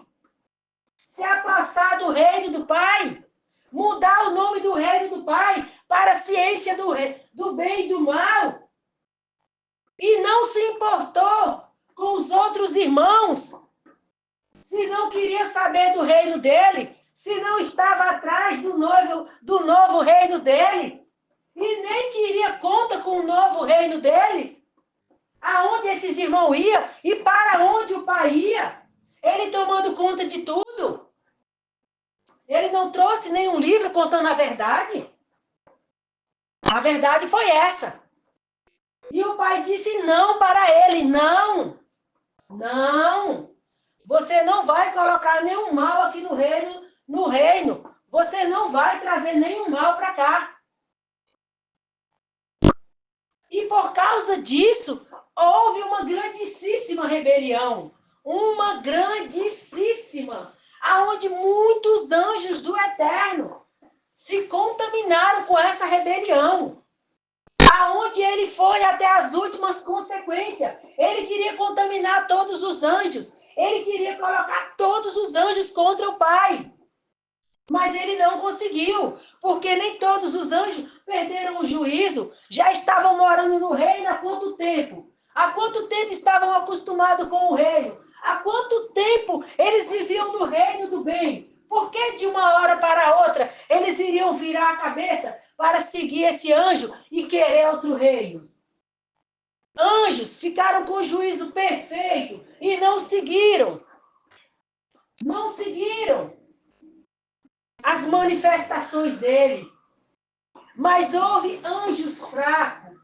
Se apossar do reino do Pai? Mudar o nome do reino do Pai para a ciência do bem e do mal? E não se importou com os outros irmãos? Se não queria saber do reino dele? Se não estava atrás do novo reino dele? E nem queria conta com o novo reino dele? Aonde esses irmãos iam e para onde o pai ia? Ele tomando conta de tudo? Ele não trouxe nenhum livro contando a verdade? A verdade foi essa. E o pai disse não para ele, não, não. Você não vai colocar nenhum mal aqui no reino. Você não vai trazer nenhum mal para cá. E por causa disso, houve uma grandíssima rebelião. Uma grandíssima. Aonde muitos anjos do Eterno se contaminaram com essa rebelião. Aonde ele foi até as últimas consequências. Ele queria contaminar todos os anjos. Ele queria colocar todos os anjos contra o Pai. Mas ele não conseguiu, porque nem todos os anjos perderam o juízo, já estavam morando no reino há quanto tempo? Há quanto tempo estavam acostumados com o reino? Há quanto tempo eles viviam no reino do bem? Por que de uma hora para outra eles iriam virar a cabeça para seguir esse anjo e querer outro reino? Anjos ficaram com o juízo perfeito e não seguiram. Não seguiram as manifestações dele. Mas houve anjos fracos,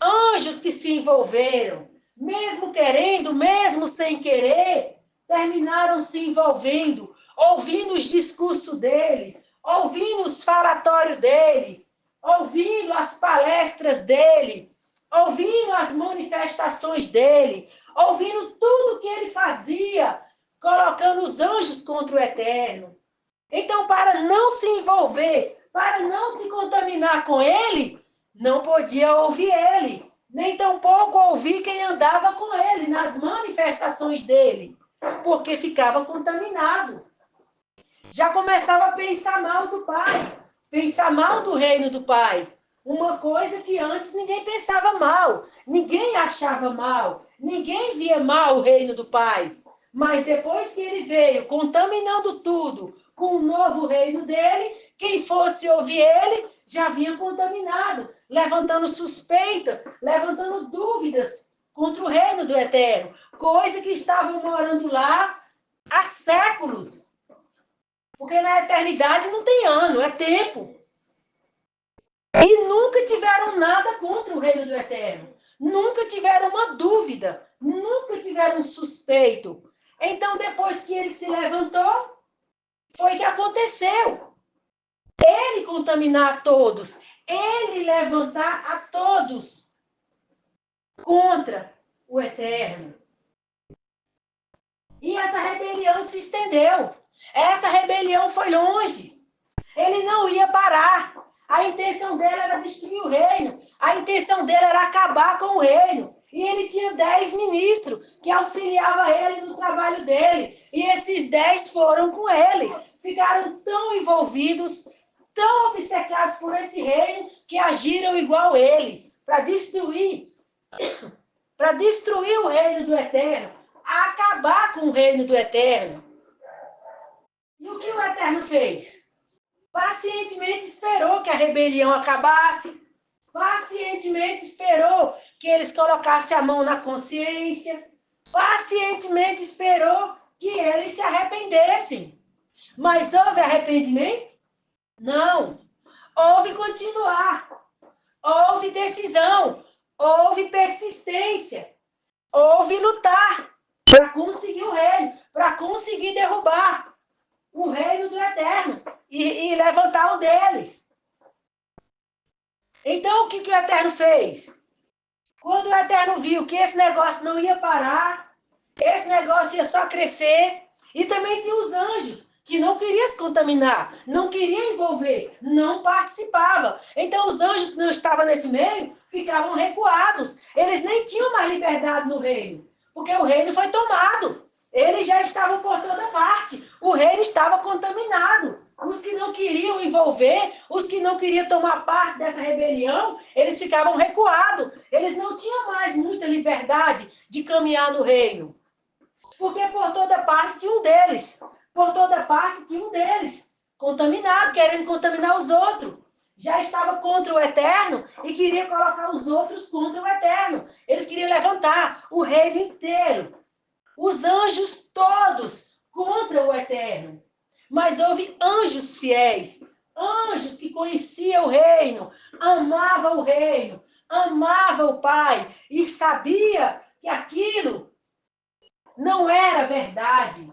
anjos que se envolveram, mesmo querendo, mesmo sem querer, terminaram se envolvendo, ouvindo os discursos dele, ouvindo os falatórios dele, ouvindo as palestras dele, ouvindo as manifestações dele, ouvindo tudo que ele fazia, colocando os anjos contra o Eterno. Então, para não se envolver, para não se contaminar com ele, não podia ouvir ele, nem tampouco ouvir quem andava com ele nas manifestações dele, porque ficava contaminado. Já começava a pensar mal do pai, pensar mal do reino do pai. Uma coisa que antes ninguém pensava mal, ninguém achava mal, ninguém via mal o reino do pai. Mas depois que ele veio contaminando tudo com o novo reino dele, quem fosse ouvir ele já vinha contaminado, levantando suspeita, levantando dúvidas contra o reino do Eterno, coisa que estavam morando lá há séculos. Porque na eternidade não tem ano, é tempo. E nunca tiveram nada contra o reino do Eterno. Nunca tiveram uma dúvida. Nunca tiveram um suspeito. Então, depois que ele se levantou, foi que aconteceu. Ele contaminar a todos. Ele levantar a todos contra o Eterno. E essa rebelião se estendeu. Essa rebelião foi longe. Ele não ia parar. A intenção dele era destruir o reino. A intenção dele era acabar com o reino. E ele tinha 10 ministros que auxiliavam ele no trabalho dele. E esses 10 foram com ele. Ficaram tão envolvidos, tão obcecados por esse reino, que agiram igual ele, para destruir o reino do Eterno, acabar com o reino do Eterno. E o que o Eterno fez? Pacientemente esperou que a rebelião acabasse, pacientemente esperou que eles colocassem a mão na consciência, pacientemente esperou que eles se arrependessem. Mas houve arrependimento? Não. Houve continuar, houve decisão, houve persistência, houve lutar para conseguir o reino, para conseguir derrubar o reino do Eterno e levantar o deles. Então, o que o Eterno fez? Quando o Eterno viu que esse negócio não ia parar, esse negócio ia só crescer, e também tem os anjos, que não queriam se contaminar, não queriam envolver, não participavam. Então, os anjos que não estavam nesse meio ficavam recuados. Eles nem tinham mais liberdade no reino, porque o reino foi tomado. Eles já estavam por toda parte. O reino estava contaminado. Os que não queriam envolver, os que não queriam tomar parte dessa rebelião, eles ficavam recuados. Eles não tinham mais muita liberdade de caminhar no reino. Porque por toda parte tinha um deles. Por toda parte tinha um deles. Contaminado, querendo contaminar os outros. Já estava contra o Eterno e queria colocar os outros contra o Eterno. Eles queriam levantar o reino inteiro. Os anjos todos contra o Eterno. Mas houve anjos fiéis, anjos que conheciam o reino, amavam o reino, amavam o Pai e sabia que aquilo não era verdade.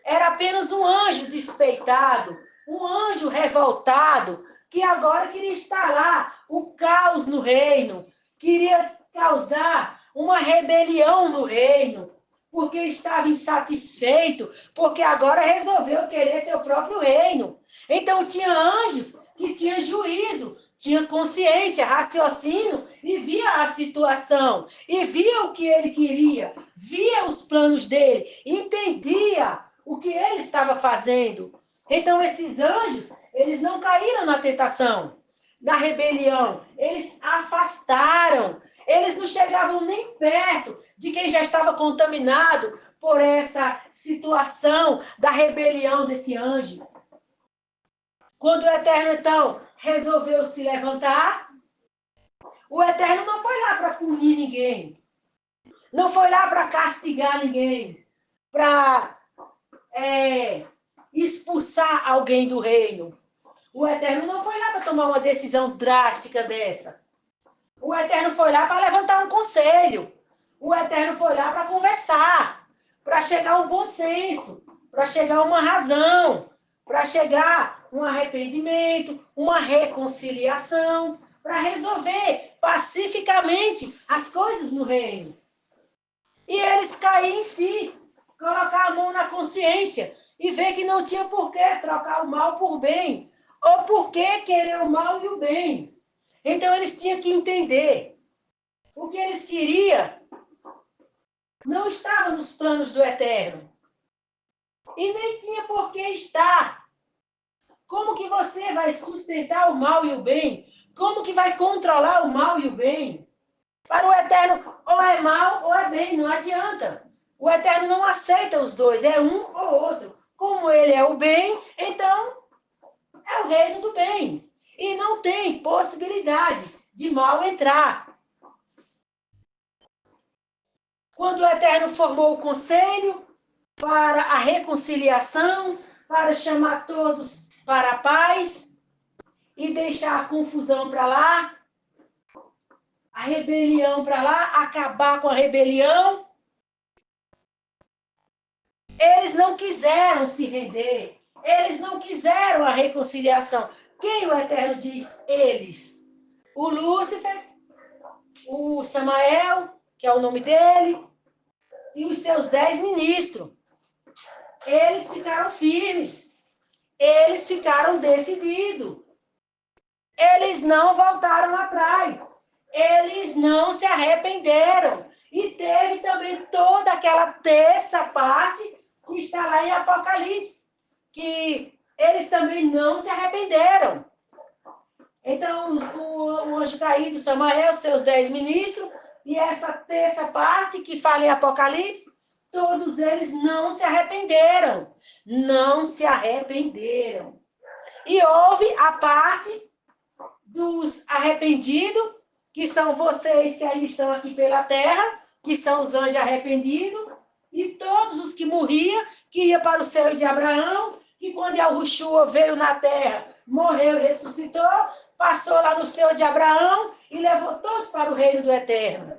Era apenas um anjo despeitado, um anjo revoltado, que agora queria instalar o caos no reino, queria causar uma rebelião no reino, porque estava insatisfeito, porque agora resolveu querer seu próprio reino. Então tinha anjos que tinham juízo, tinha consciência, raciocínio, e via a situação, e via o que ele queria, via os planos dele, entendia o que ele estava fazendo. Então esses anjos, eles não caíram na tentação, na rebelião, eles afastaram. Eles não chegavam nem perto de quem já estava contaminado por essa situação da rebelião desse anjo. Quando o Eterno, então, resolveu se levantar, O Eterno não foi lá para punir ninguém. Não foi lá para castigar ninguém. Para expulsar alguém do reino. O Eterno não foi lá para tomar uma decisão drástica dessa. O Eterno foi lá para levantar um conselho. O Eterno foi lá para conversar, para chegar a um bom senso, para chegar a uma razão, para chegar a um arrependimento, uma reconciliação, para resolver pacificamente as coisas no reino. E eles caírem em si, colocar a mão na consciência e ver que não tinha por que trocar o mal por bem, ou por que querer o mal e o bem. Então eles tinham que entender o que eles queriam não estava nos planos do Eterno. E nem tinha por que estar. Como que você vai sustentar o mal e o bem? Como que vai controlar o mal e o bem? Para o Eterno, ou é mal ou é bem, não adianta. O Eterno não aceita os dois, é um ou outro. Como ele é o bem, então é o reino do bem. E não tem possibilidade de mal entrar. Quando o Eterno formou o conselho para a reconciliação, para chamar todos para a paz e deixar a confusão para lá, a rebelião para lá, acabar com a rebelião, eles não quiseram se render, eles não quiseram a reconciliação. Quem o Eterno diz? Eles. O Lúcifer, o Samael, que é o nome dele, e os seus 10 ministros. Eles ficaram firmes. Eles ficaram decididos. Eles não voltaram atrás. Eles não se arrependeram. E teve também toda aquela terça parte que está lá em Apocalipse, que eles também não se arrependeram. Então, o anjo caído, Samael, seus 10 ministros, e essa terça parte que fala em Apocalipse, todos eles não se arrependeram. Não se arrependeram. E houve a parte dos arrependidos, que são vocês que ainda estão aqui pela terra, que são os anjos arrependidos, e todos os que morriam, que iam para o céu de Abraão, que quando Yahushua veio na terra, morreu e ressuscitou, passou lá no céu de Abraão e levou todos para o reino do Eterno.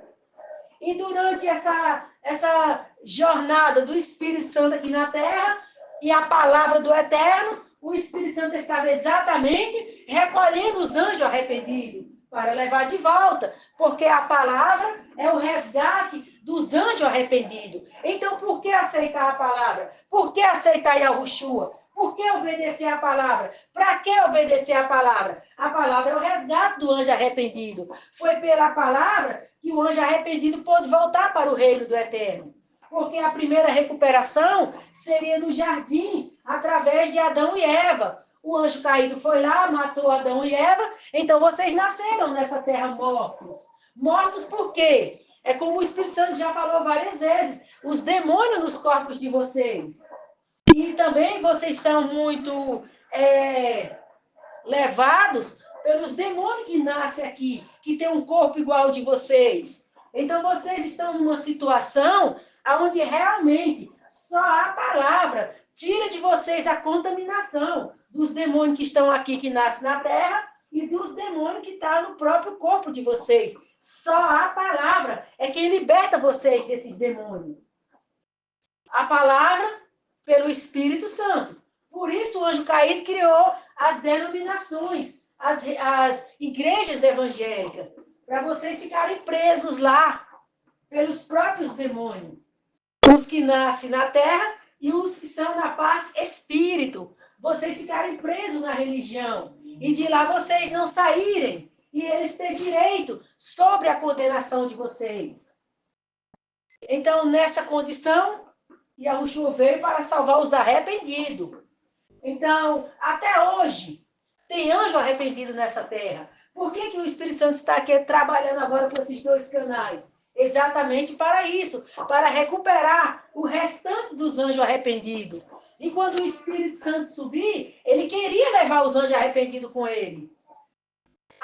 E durante essa jornada do Espírito Santo aqui na terra, e a palavra do Eterno, o Espírito Santo estava exatamente recolhendo os anjos arrependidos para levar de volta, porque a palavra é o resgate dos anjos arrependidos. Então, por que aceitar a palavra? Por que aceitar Yahushua? Por que obedecer a palavra? Para que obedecer a palavra? A palavra é o resgate do anjo arrependido. Foi pela palavra que o anjo arrependido pôde voltar para o reino do Eterno. Porque a primeira recuperação seria no jardim, através de Adão e Eva. O anjo caído foi lá, matou Adão e Eva, então vocês nasceram nessa terra mortos. Mortos por quê? É como o Espírito Santo já falou várias vezes, os demônios nos corpos de vocês. E também vocês são muito levados pelos demônios que nascem aqui, que tem um corpo igual ao de vocês. Então vocês estão numa situação onde realmente só a palavra tira de vocês a contaminação dos demônios que estão aqui, que nascem na terra, e dos demônios que estão no próprio corpo de vocês. Só a palavra é quem liberta vocês desses demônios. A palavra pelo Espírito Santo. Por isso o anjo caído criou as denominações, as igrejas evangélicas, para vocês ficarem presos lá pelos próprios demônios. Os que nascem na terra e os que são na parte espírito. Vocês ficarem presos na religião. E de lá vocês não saírem. E eles têm direito sobre a condenação de vocês. Então, nessa condição, Yahushua veio para salvar os arrependidos. Então, até hoje, tem anjo arrependido nessa terra. Por que o Espírito Santo está aqui trabalhando agora com esses dois canais? Exatamente para isso, para recuperar o restante dos anjos arrependidos. E quando o Espírito Santo subir, ele queria levar os anjos arrependidos com ele.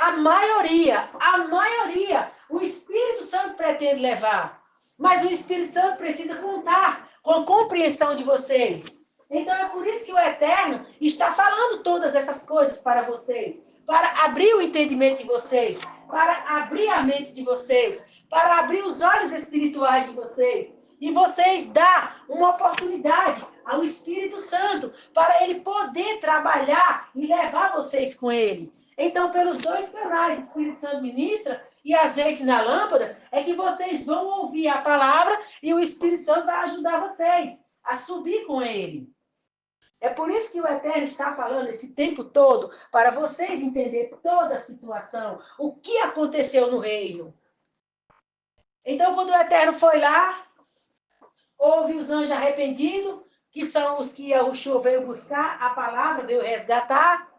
a maioria, o Espírito Santo pretende levar. Mas o Espírito Santo precisa contar com a compreensão de vocês. Então é por isso que o Eterno está falando todas essas coisas para vocês, para abrir o entendimento de vocês, para abrir a mente de vocês, para abrir os olhos espirituais de vocês. E vocês dá uma oportunidade ao Espírito Santo para ele poder trabalhar e levar vocês com ele. Então, pelos dois canais, Espírito Santo ministra e azeite na lâmpada, é que vocês vão ouvir a palavra e o Espírito Santo vai ajudar vocês a subir com ele. É por isso que o Eterno está falando esse tempo todo, para vocês entenderem toda a situação, o que aconteceu no reino. Então, quando o Eterno foi lá, houve os anjos arrependidos, que são os que Yahushua veio buscar, a palavra veio resgatar,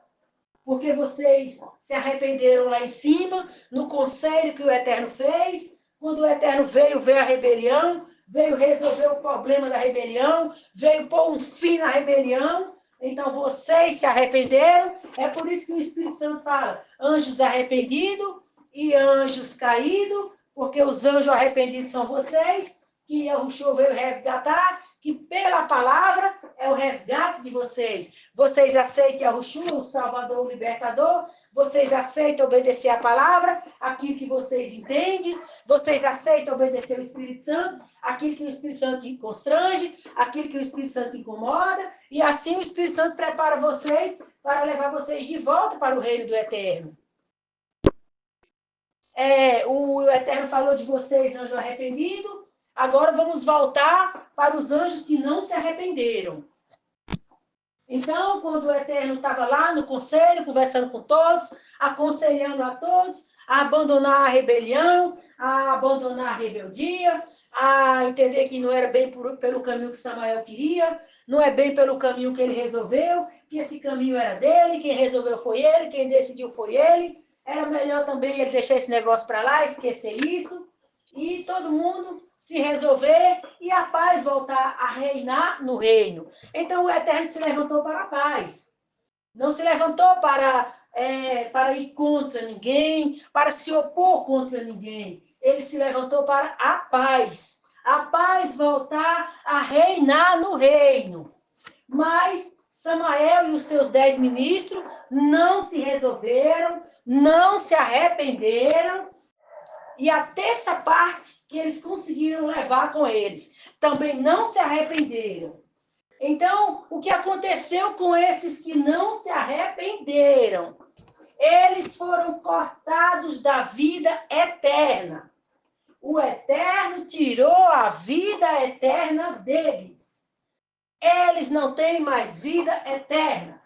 porque vocês se arrependeram lá em cima, no conselho que o Eterno fez. Quando o Eterno veio a rebelião, veio resolver o problema da rebelião, veio pôr um fim na rebelião. Então vocês se arrependeram. É por isso que o Espírito Santo fala: anjos arrependidos e anjos caídos, porque os anjos arrependidos são vocês, que Yahushua veio resgatar, que pela palavra é o resgate de vocês. Vocês aceitam Yahushua, o Salvador, o Libertador, vocês aceitam obedecer a palavra, aquilo que vocês entendem, vocês aceitam obedecer o Espírito Santo, aquilo que o Espírito Santo te constrange, aquilo que o Espírito Santo te incomoda, e assim o Espírito Santo prepara vocês para levar vocês de volta para o reino do Eterno. O Eterno falou de vocês, anjo arrependido. Agora vamos voltar para os anjos que não se arrependeram. Então, quando o Eterno estava lá no conselho, conversando com todos, aconselhando a todos a abandonar a rebelião, a abandonar a rebeldia, a entender que não era bem pelo caminho que Samael queria, não é bem pelo caminho que ele resolveu, que esse caminho era dele, quem resolveu foi ele, quem decidiu foi ele. Era melhor também ele deixar esse negócio para lá, esquecer isso, e todo mundo se resolver e a paz voltar a reinar no reino. Então o Eterno se levantou para a paz. Não se levantou para ir contra ninguém, para se opor contra ninguém. Ele se levantou para a paz. A paz voltar a reinar no reino. Mas Samael e os seus 10 ministros não se resolveram, não se arrependeram, e a terça parte que eles conseguiram levar com eles também não se arrependeram. Então, o que aconteceu com esses que não se arrependeram? Eles foram cortados da vida eterna. O Eterno tirou a vida eterna deles. Eles não têm mais vida eterna.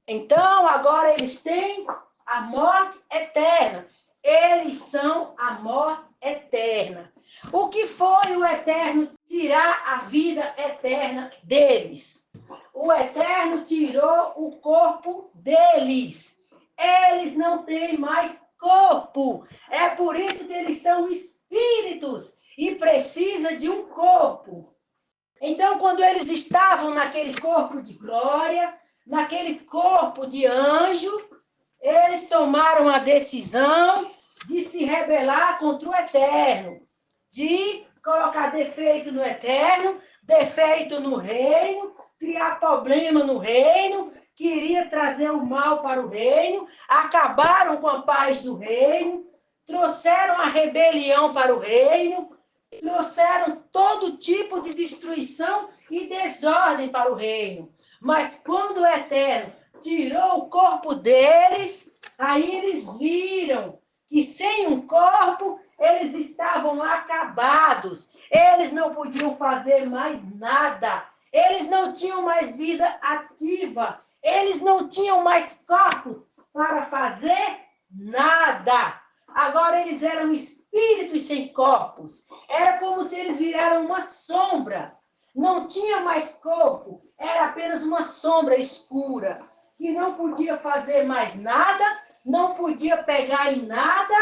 Então, agora eles têm a morte eterna. Eles são a morte eterna. O que foi o Eterno tirar a vida eterna deles? O Eterno tirou o corpo deles. Eles não têm mais corpo. É por isso que eles são espíritos e precisam de um corpo. Então, quando eles estavam naquele corpo de glória, naquele corpo de anjo, eles tomaram a decisão de se rebelar contra o Eterno, de colocar defeito no Eterno, defeito no reino, criar problema no reino, queria trazer o mal para o reino, acabaram com a paz do reino, trouxeram a rebelião para o reino, trouxeram todo tipo de destruição e desordem para o reino. Mas quando o Eterno tirou o corpo deles, aí eles viram que sem um corpo eles estavam acabados, eles não podiam fazer mais nada, eles não tinham mais vida ativa, eles não tinham mais corpos para fazer nada. Agora eles eram espíritos sem corpos, era como se eles viraram uma sombra, não tinha mais corpo, era apenas uma sombra escura, que não podia fazer mais nada, não podia pegar em nada,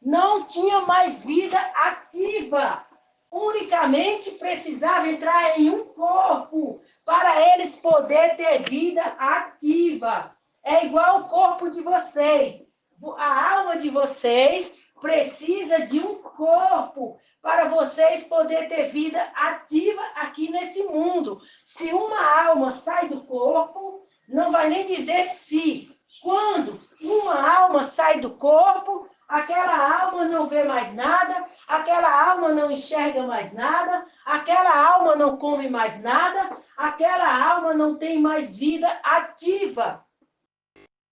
não tinha mais vida ativa. Unicamente precisava entrar em um corpo para eles poderem ter vida ativa. É igual o corpo de vocês. A alma de vocês precisa de um corpo para vocês poderem ter vida ativa aqui nesse mundo. Se uma alma sai do corpo, não vai nem dizer se. Quando uma alma sai do corpo, aquela alma não vê mais nada, aquela alma não enxerga mais nada, aquela alma não come mais nada, aquela alma não tem mais vida ativa.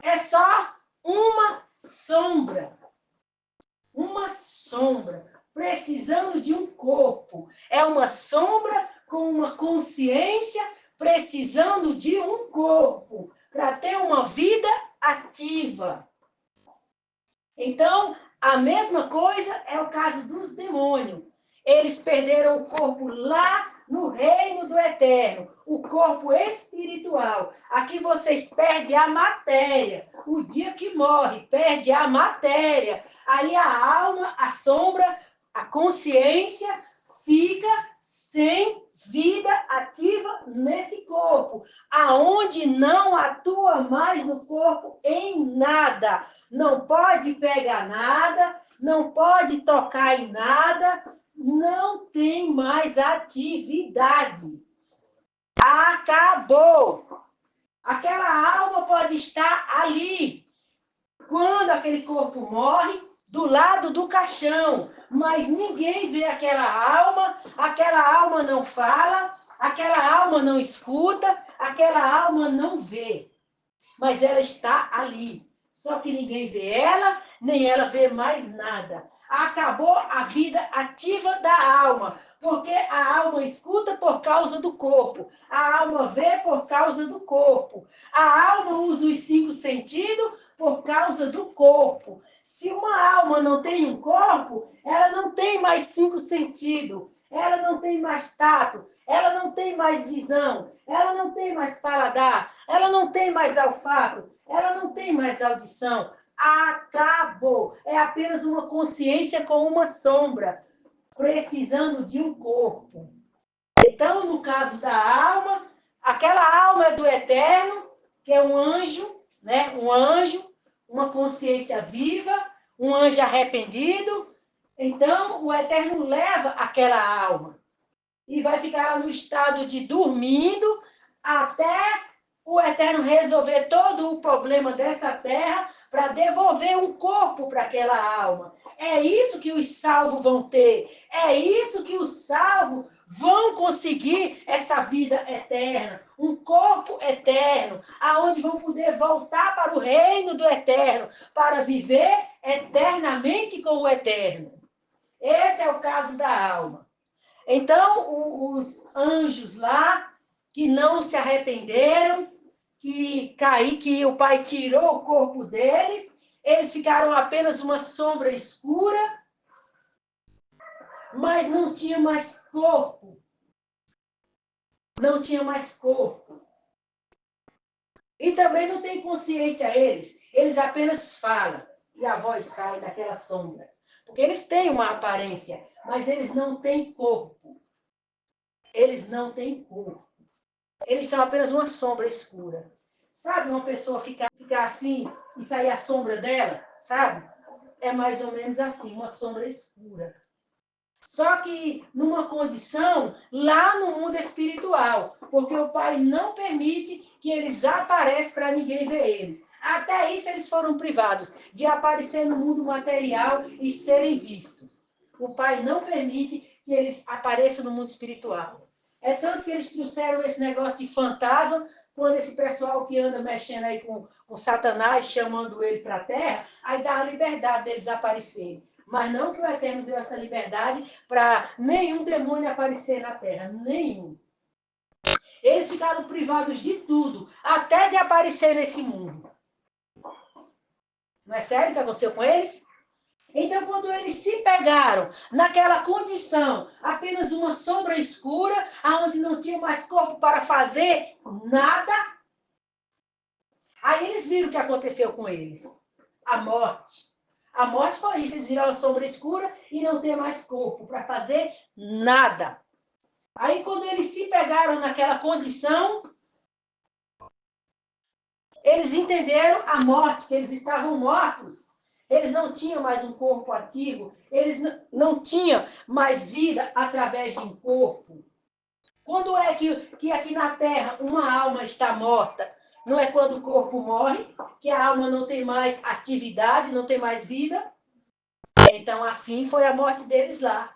É só uma sombra. Uma sombra, precisando de um corpo. É uma sombra com uma consciência, precisando de um corpo, para ter uma vida ativa. Então, a mesma coisa é o caso dos demônios. Eles perderam o corpo lá no reino do eterno, o corpo espiritual. Aqui vocês perdem a matéria. O dia que morre, perde a matéria. Aí a alma, a sombra, a consciência fica sem vida ativa nesse corpo, aonde não atua mais no corpo em nada. Não pode pegar nada, não pode tocar em nada, não tem mais atividade. Acabou. Aquela alma pode estar ali, quando aquele corpo morre, do lado do caixão, mas ninguém vê aquela alma não fala, aquela alma não escuta, aquela alma não vê. Mas ela está ali. Só que ninguém vê ela, nem ela vê mais nada. Acabou a vida ativa da alma, porque a alma escuta por causa do corpo, a alma vê por causa do corpo, a alma usa os 5 sentidos por causa do corpo. Se uma alma não tem um corpo, ela não tem mais 5 sentidos, ela não tem mais tato, ela não tem mais visão, ela não tem mais paladar, ela não tem mais olfato, ela não tem mais audição. Acabou. É apenas uma consciência com uma sombra, precisando de um corpo. Então, no caso da alma, aquela alma é do eterno, que é um anjo, né? Um anjo, uma consciência viva, um anjo arrependido. Então, o eterno leva aquela alma e vai ficar no estado de dormindo até o eterno resolver todo o problema dessa terra para devolver um corpo para aquela alma. É isso que os salvos vão ter. É isso que os salvos vão conseguir, essa vida eterna, um corpo eterno, aonde vão poder voltar para o reino do eterno, para viver eternamente com o eterno. Esse é o caso da alma. Então, os anjos lá, que não se arrependeram, que o Pai tirou o corpo deles, eles ficaram apenas uma sombra escura, mas não tinha mais corpo. Não tinha mais corpo. E também não tem consciência eles apenas falam, e a voz sai daquela sombra. Porque eles têm uma aparência, mas eles não têm corpo. Eles não têm corpo. Eles são apenas uma sombra escura. Sabe, uma pessoa ficar assim e sair a sombra dela, sabe? É mais ou menos assim, uma sombra escura. Só que numa condição lá no mundo espiritual, porque o Pai não permite que eles apareçam para ninguém ver eles. Até isso eles foram privados de aparecer no mundo material e serem vistos. O Pai não permite que eles apareçam no mundo espiritual. É tanto que eles trouxeram esse negócio de fantasma, quando esse pessoal que anda mexendo aí com Satanás, chamando ele para a terra, aí dá a liberdade deles aparecerem. Mas não que o Eterno deu essa liberdade para nenhum demônio aparecer na terra, nenhum. Eles ficaram privados de tudo, até de aparecer nesse mundo. Não é sério o que aconteceu com eles? Então, quando eles se pegaram naquela condição, apenas uma sombra escura, onde não tinha mais corpo para fazer nada, aí eles viram o que aconteceu com eles. A morte. A morte foi isso, eles viram a sombra escura e não ter mais corpo para fazer nada. Aí, quando eles se pegaram naquela condição, eles entenderam a morte, que eles estavam mortos. Eles não tinham mais um corpo ativo, eles não tinham mais vida através de um corpo. Quando é que aqui na Terra uma alma está morta? Não é quando o corpo morre, que a alma não tem mais atividade, não tem mais vida? Então, assim foi a morte deles lá.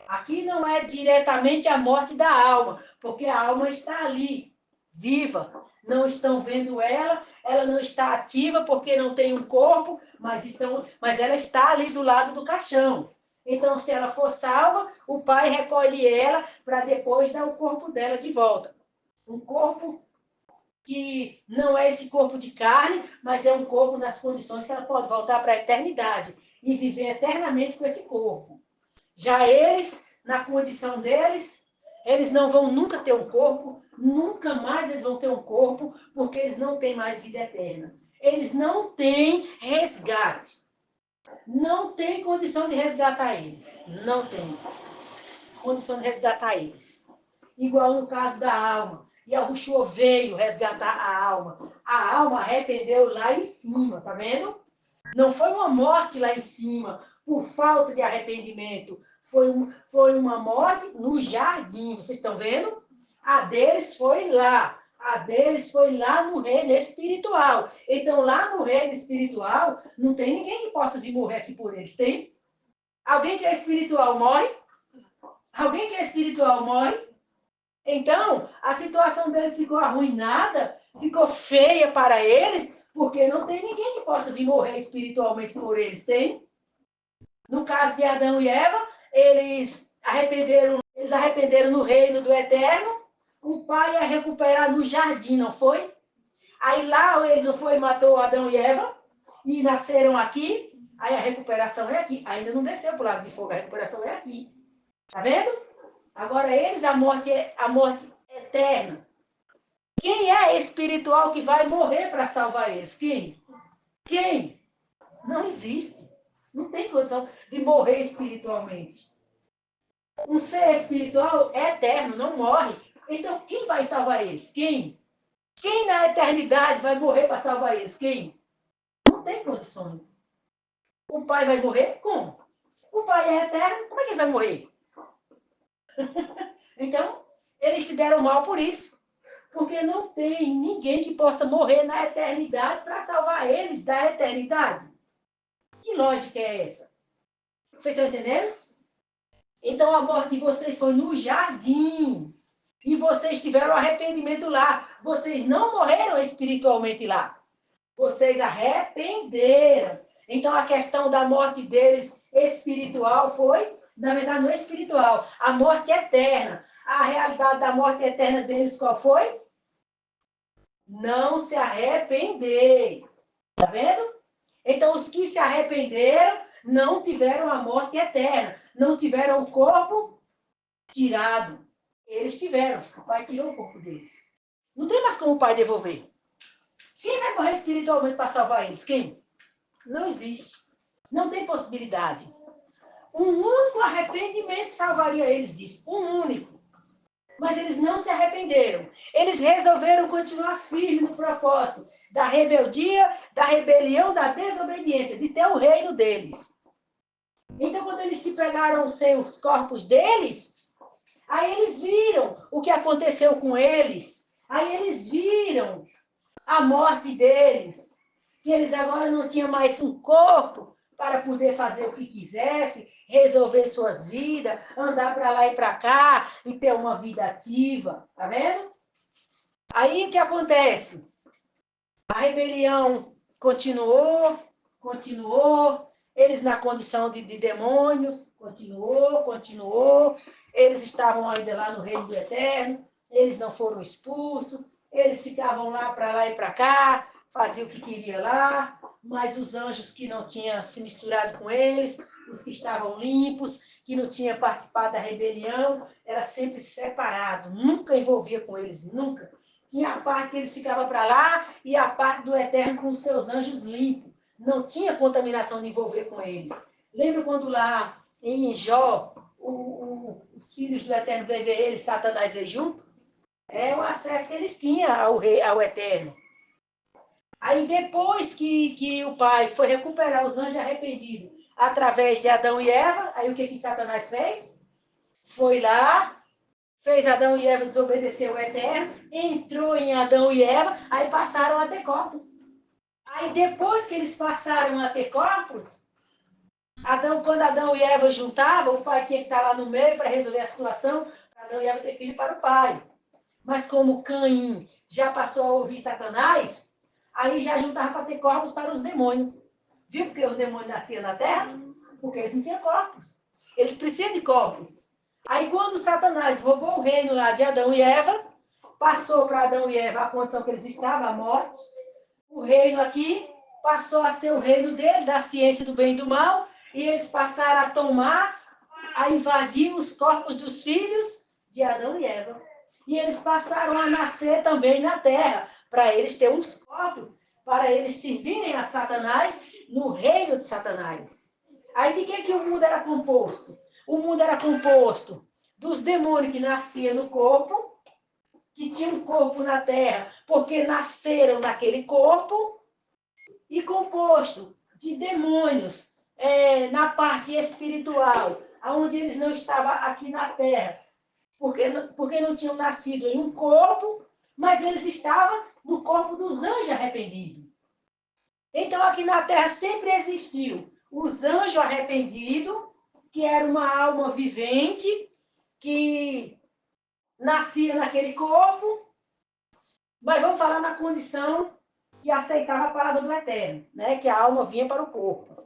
Aqui não é diretamente a morte da alma, porque a alma está ali, viva. Não estão vendo ela, ela não está ativa porque não tem um corpo, mas ela está ali do lado do caixão. Então, se ela for salva, o pai recolhe ela para depois dar o corpo dela de volta. Um corpo que não é esse corpo de carne, mas é um corpo nas condições que ela pode voltar para a eternidade e viver eternamente com esse corpo. Já eles, na condição deles, eles não vão nunca ter um corpo, nunca mais eles vão ter um corpo, porque eles não têm mais vida eterna. Eles não têm resgate. Não tem condição de resgatar eles. Não tem condição de resgatar eles. Igual no caso da alma. E a Yahushua veio resgatar a alma. A alma arrependeu lá em cima, tá vendo? Não foi uma morte lá em cima por falta de arrependimento. Foi uma morte no jardim. Vocês estão vendo? A deles foi lá. A deles foi lá no reino espiritual. Então, lá no reino espiritual, não tem ninguém que possa vir morrer aqui por eles. Tem? Alguém que é espiritual morre? Alguém que é espiritual morre? Então, a situação deles ficou arruinada, ficou feia para eles, porque não tem ninguém que possa vir morrer espiritualmente por eles, tem? No caso de Adão e Eva, eles arrependeram no reino do Eterno, o pai ia recuperar no jardim, não foi? Aí lá ele não foi, matou Adão e Eva, e nasceram aqui, aí a recuperação é aqui. Ainda não desceu para o lago de fogo, a recuperação é aqui. Tá vendo? Agora eles, a morte eterna. Quem é espiritual que vai morrer para salvar eles? Quem? Quem? Não existe. Não tem condição de morrer espiritualmente. Um ser espiritual é eterno, não morre. Então, quem vai salvar eles? Quem? Quem na eternidade vai morrer para salvar eles? Quem? Não tem condições. O pai vai morrer? Como? O pai é eterno, como é que ele vai morrer? Então, eles se deram mal por isso. Porque não tem ninguém que possa morrer na eternidade para salvar eles da eternidade. Que lógica é essa? Vocês estão entendendo? Então a morte de vocês foi no jardim. E vocês tiveram arrependimento lá. Vocês não morreram espiritualmente lá. Vocês arrependeram. Então a questão da morte deles espiritual foi, na verdade, não é espiritual, a morte eterna. A realidade da morte eterna deles qual foi? Não se arrepender. Tá vendo? Então, os que se arrependeram não tiveram a morte eterna. Não tiveram o corpo tirado. Eles tiveram. O pai tirou o corpo deles. Não tem mais como o pai devolver. Quem vai morrer espiritualmente para salvar eles? Quem? Não existe. Não tem possibilidade. Um único arrependimento salvaria eles disso. Um único. Mas eles não se arrependeram. Eles resolveram continuar firme no propósito da rebeldia, da rebelião, da desobediência, de ter o reino deles. Então, quando eles se pegaram sem os corpos deles, aí eles viram o que aconteceu com eles. Aí eles viram a morte deles. Que eles agora não tinham mais um corpo para poder fazer o que quisesse, resolver suas vidas, andar para lá e para cá e ter uma vida ativa, tá vendo? Aí o que acontece? A rebelião continuou, eles na condição de demônios, continuou, eles estavam ainda lá no reino do Eterno, eles não foram expulsos, eles ficavam lá e para cá, faziam o que queria lá, mas os anjos que não tinham se misturado com eles, os que estavam limpos, que não tinham participado da rebelião, era sempre separado, nunca envolvia com eles, nunca. Tinha a parte que eles ficavam para lá e a parte do Eterno com os seus anjos limpos. Não tinha contaminação de envolver com eles. Lembra quando lá em Jó, os filhos do Eterno veio ver eles, Satanás veio junto? É o acesso que eles tinham ao Eterno. Aí depois que o pai foi recuperar os anjos arrependidos através de Adão e Eva, aí o que Satanás fez? Foi lá, fez Adão e Eva desobedecer o Eterno, entrou em Adão e Eva, aí passaram a ter corpos. Aí depois que eles passaram a ter corpos, quando Adão e Eva juntavam, o pai tinha que estar lá no meio para resolver a situação, para Adão e Eva ter filho para o pai. Mas como Caim já passou a ouvir Satanás, aí já juntava para ter corpos para os demônios. Viu porque os demônios nasciam na terra? Porque eles não tinham corpos. Eles precisam de corpos. Aí quando Satanás roubou o reino lá de Adão e Eva, passou para Adão e Eva a condição que eles estavam, a morte, o reino aqui passou a ser o reino dele, da ciência do bem e do mal, e eles passaram a tomar, a invadir os corpos dos filhos de Adão e Eva. E eles passaram a nascer também na terra, para eles terem uns corpos, para eles servirem a Satanás no reino de Satanás. Aí de que o mundo era composto? O mundo era composto dos demônios que nasciam no corpo, que tinham um corpo na terra, porque nasceram naquele corpo, e composto de demônios na parte espiritual, onde eles não estavam aqui na terra, porque não tinham nascido em um corpo, mas eles estavam no corpo dos anjos arrependidos. Então, aqui na terra sempre existiu os anjos arrependidos, que era uma alma vivente, que nascia naquele corpo, mas vamos falar na condição que aceitava a palavra do Eterno, né? Que a alma vinha para o corpo.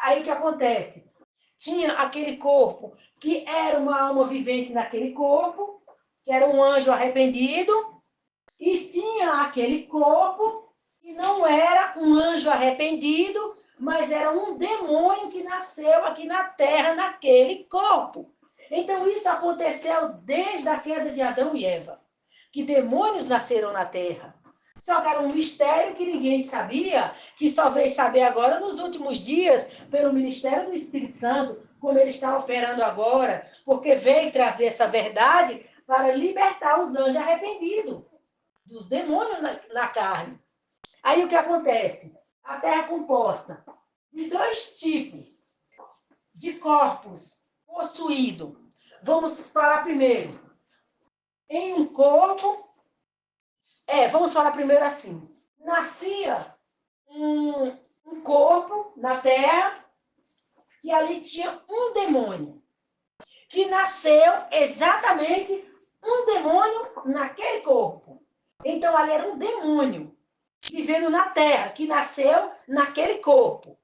Aí o que acontece? Tinha aquele corpo que era uma alma vivente naquele corpo, que era um anjo arrependido, e tinha aquele corpo que não era um anjo arrependido, mas era um demônio que nasceu aqui na terra, naquele corpo. Então isso aconteceu desde a queda de Adão e Eva, que demônios nasceram na terra. Só que era um mistério que ninguém sabia, que só veio saber agora nos últimos dias, pelo ministério do Espírito Santo, como ele está operando agora, porque veio trazer essa verdade para libertar os anjos arrependidos dos demônios na carne. Aí o que acontece? A terra é composta de dois tipos de corpos possuídos. Vamos falar primeiro. Em um corpo, vamos falar primeiro assim. Nascia um corpo na terra que ali tinha um demônio, que nasceu exatamente um demônio naquele corpo. Então, ali era um demônio vivendo na terra, que nasceu naquele corpo.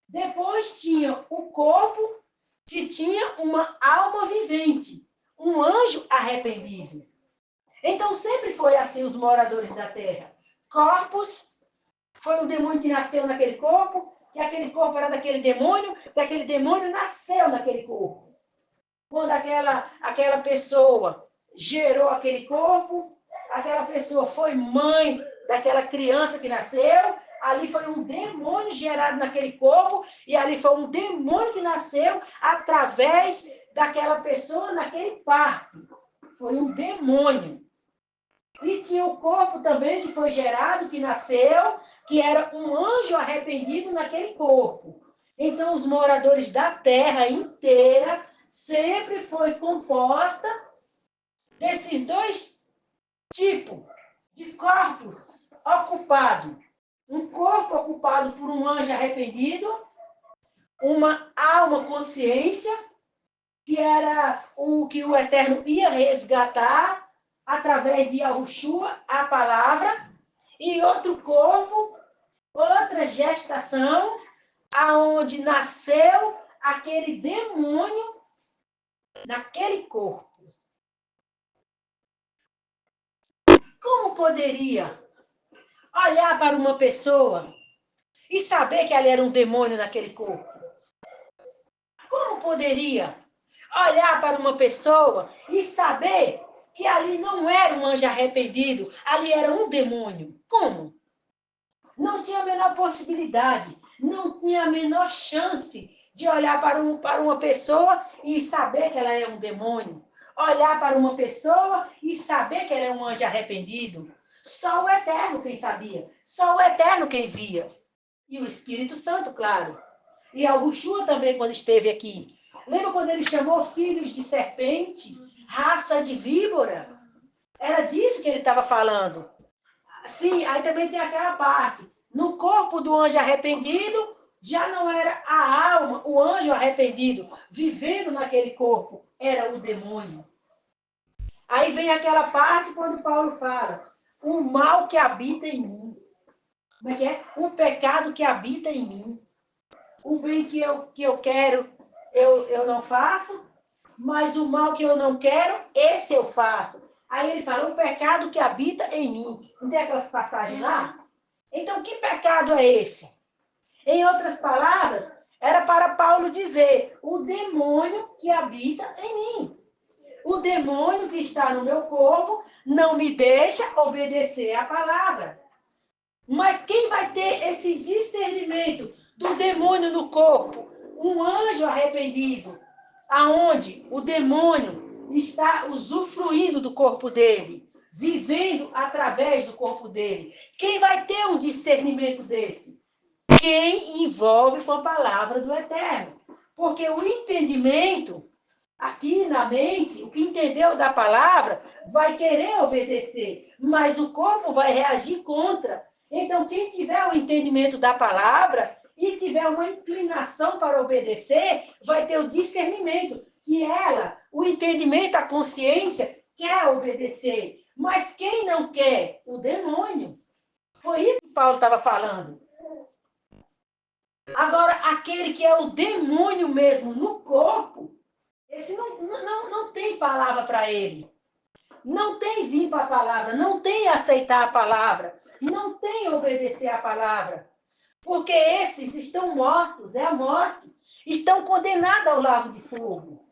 Depois tinha o corpo que tinha uma alma vivente, um anjo arrependido. Então, sempre foi assim os moradores da terra. Corpos, foi um demônio que nasceu naquele corpo, que aquele corpo era daquele demônio, que aquele demônio nasceu naquele corpo. Quando aquela pessoa gerou aquele corpo, aquela pessoa foi mãe daquela criança que nasceu, ali foi um demônio gerado naquele corpo, e ali foi um demônio que nasceu através daquela pessoa naquele parto. Foi um demônio. E tinha o corpo também que foi gerado, que nasceu, que era um anjo arrependido naquele corpo. Então, os moradores da terra inteira sempre foi composta desses dois tipos de corpos ocupados. Um corpo ocupado por um anjo arrependido, uma alma consciência, que era o que o Eterno ia resgatar através de Yahushua, a palavra, e outro corpo, outra gestação, aonde nasceu aquele demônio naquele corpo. Como poderia olhar para uma pessoa e saber que ali era um demônio naquele corpo? Como poderia olhar para uma pessoa e saber que ali não era um anjo arrependido, ali era um demônio? Como? Não tinha a menor possibilidade, não tinha a menor chance de olhar para uma pessoa e saber que ela é um demônio. Olhar para uma pessoa e saber que ela é um anjo arrependido. Só o Eterno quem sabia. Só o Eterno quem via. E o Espírito Santo, claro. E a Ushua também, quando esteve aqui. Lembra quando ele chamou filhos de serpente, raça de víbora? Era disso que ele estava falando. Sim, aí também tem aquela parte. No corpo do anjo arrependido, já não era a alma, o anjo arrependido, vivendo naquele corpo, era o demônio. Aí vem aquela parte quando Paulo fala, o mal que habita em mim. Como é que é? O pecado que habita em mim. O bem que eu quero, eu não faço, mas o mal que eu não quero, esse eu faço. Aí ele fala, o pecado que habita em mim. Não tem aquelas passagens lá? Então, que pecado é esse? Em outras palavras, era para Paulo dizer, o demônio que habita em mim. O demônio que está no meu corpo não me deixa obedecer a palavra. Mas quem vai ter esse discernimento do demônio no corpo? Um anjo arrependido, aonde o demônio está usufruindo do corpo dele, vivendo através do corpo dele. Quem vai ter um discernimento desse? Quem envolve com a palavra do Eterno. Porque o entendimento, aqui na mente, o que entendeu da palavra, vai querer obedecer, mas o corpo vai reagir contra. Então, quem tiver o entendimento da palavra e tiver uma inclinação para obedecer, vai ter o discernimento, que ela, o entendimento, a consciência, quer obedecer. Mas quem não quer? O demônio. Foi isso que Paulo estava falando. Agora, aquele que é o demônio mesmo no corpo, esse não tem palavra para ele. Não tem vir para a palavra, não tem aceitar a palavra, não tem obedecer a palavra. Porque esses estão mortos, é a morte. Estão condenados ao lago de fogo.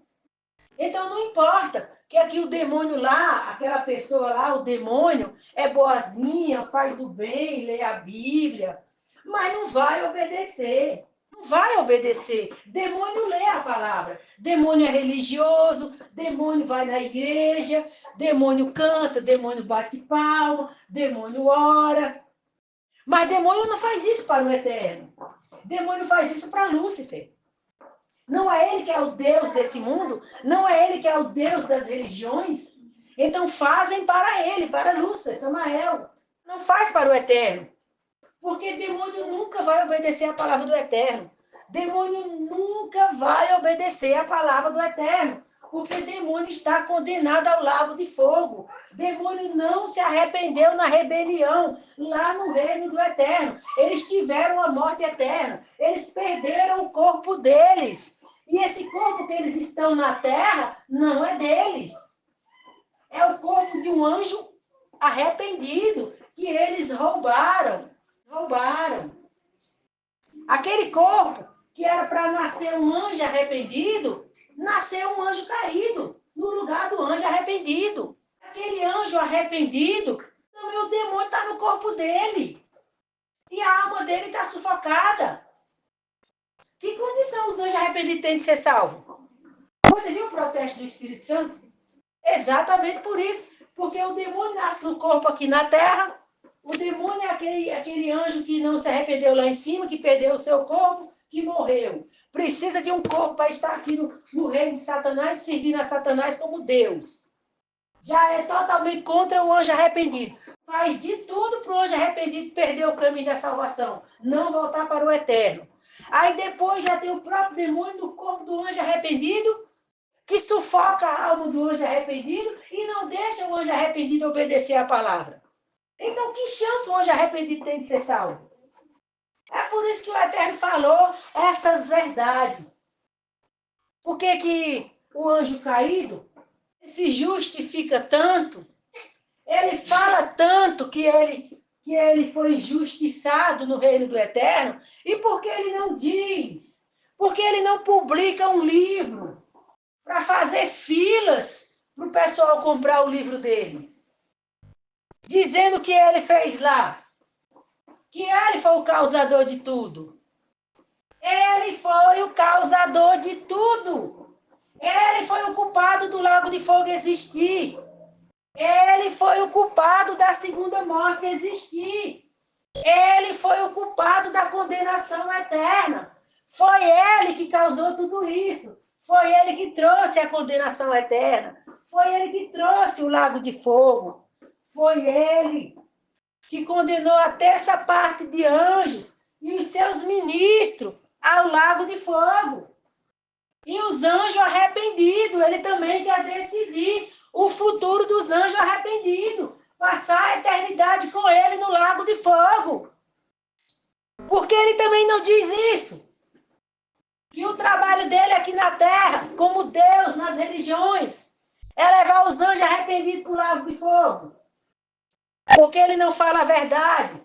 Então não importa que aqui o demônio lá, aquela pessoa lá, o demônio, é boazinha, faz o bem, lê a Bíblia, mas não vai obedecer. Não vai obedecer. Demônio lê a palavra. Demônio é religioso, demônio vai na igreja, demônio canta, demônio bate palma, demônio ora. Mas demônio não faz isso para o Eterno. Demônio faz isso para Lúcifer. Não é ele que é o Deus desse mundo, não é ele que é o Deus das religiões. Então fazem para ele, para Lúcifer, Samael. Não faz para o Eterno. Porque demônio nunca vai obedecer a palavra do Eterno. Demônio nunca vai obedecer a palavra do Eterno. Porque demônio está condenado ao lago de fogo. Demônio não se arrependeu na rebelião, lá no reino do Eterno. Eles tiveram a morte eterna. Eles perderam o corpo deles. E esse corpo que eles estão na terra não é deles. É o corpo de um anjo arrependido que eles roubaram. Aquele corpo que era para nascer um anjo arrependido, nasceu um anjo caído no lugar do anjo arrependido. Aquele anjo arrependido, o demônio está no corpo dele. E a alma dele está sufocada. Que condição os anjos arrependidos têm de ser salvos? Você viu o protesto do Espírito Santo? Exatamente por isso. Porque o demônio nasce no corpo aqui na terra. O demônio é aquele anjo que não se arrependeu lá em cima, que perdeu o seu corpo, que morreu. Precisa de um corpo para estar aqui no reino de Satanás, servindo a Satanás como Deus. Já é totalmente contra o anjo arrependido. Faz de tudo para o anjo arrependido perder o caminho da salvação. Não voltar para o eterno. Aí depois já tem o próprio demônio no corpo do anjo arrependido, que sufoca a alma do anjo arrependido e não deixa o anjo arrependido obedecer a palavra. Então, que chance o anjo arrependido tem de ser salvo? É por isso que o Eterno falou essas verdades. Por que que o anjo caído se justifica tanto? Ele fala tanto que ele foi injustiçado no reino do Eterno. E por que ele não diz? Porque ele não publica um livro para fazer filas para o pessoal comprar o livro dele. Dizendo que ele fez lá. Que ele foi o causador de tudo. Ele foi o causador de tudo. Ele foi o culpado do lago de fogo existir. Ele foi o culpado da segunda morte existir. Ele foi o culpado da condenação eterna. Foi ele que causou tudo isso. Foi ele que trouxe a condenação eterna. Foi ele que trouxe o lago de fogo. Foi ele que condenou a terça parte de anjos e os seus ministros ao lago de fogo. E os anjos arrependidos, ele também quer decidir o futuro dos anjos arrependidos. Passar a eternidade com ele no lago de fogo. Porque ele também não diz isso. Que o trabalho dele aqui na terra, como Deus nas religiões, é levar os anjos arrependidos para o lago de fogo. Porque ele não fala a verdade.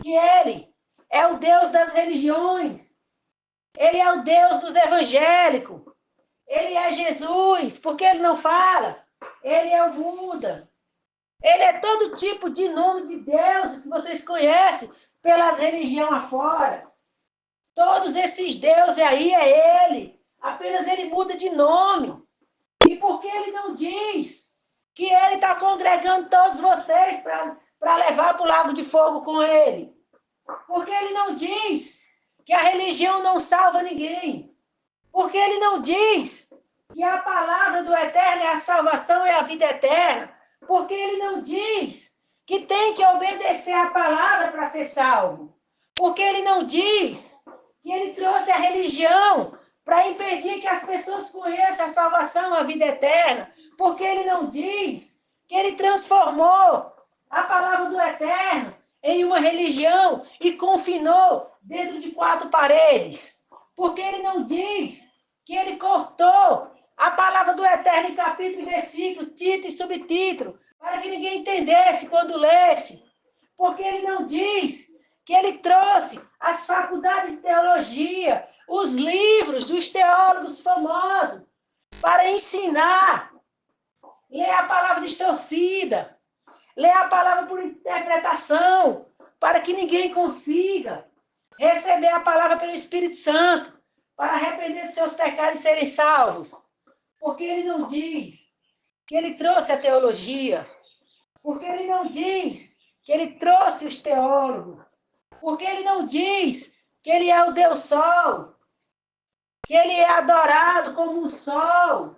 Que ele é o Deus das religiões. Ele é o Deus dos evangélicos. Ele é Jesus. Porque ele não fala. Ele é o Buda. Ele é todo tipo de nome de deuses que vocês conhecem pelas religiões afora. Todos esses deuses aí é ele. Apenas ele muda de nome. E por que ele não diz que ele está congregando todos vocês para levar para o lago de fogo com ele? Porque ele não diz que a religião não salva ninguém. Porque ele não diz que a palavra do Eterno é a salvação e a vida eterna. Porque ele não diz que tem que obedecer a palavra para ser salvo. Porque ele não diz que ele trouxe a religião para impedir que as pessoas conheçam a salvação, a vida eterna. Porque ele não diz que ele transformou a palavra do Eterno em uma religião e confinou dentro de 4 paredes. Porque ele não diz que ele cortou a palavra do Eterno em capítulo e versículo, título e subtítulo, para que ninguém entendesse quando lesse. Porque ele não diz que ele trouxe as faculdades de teologia, os livros dos teólogos famosos, para ensinar. Ler a palavra distorcida, ler a palavra por interpretação, para que ninguém consiga receber a palavra pelo Espírito Santo, para arrepender de seus pecados e serem salvos. Porque ele não diz que ele trouxe a teologia, porque ele não diz que ele trouxe os teólogos, porque ele não diz que ele é o Deus Sol, que ele é adorado como um sol,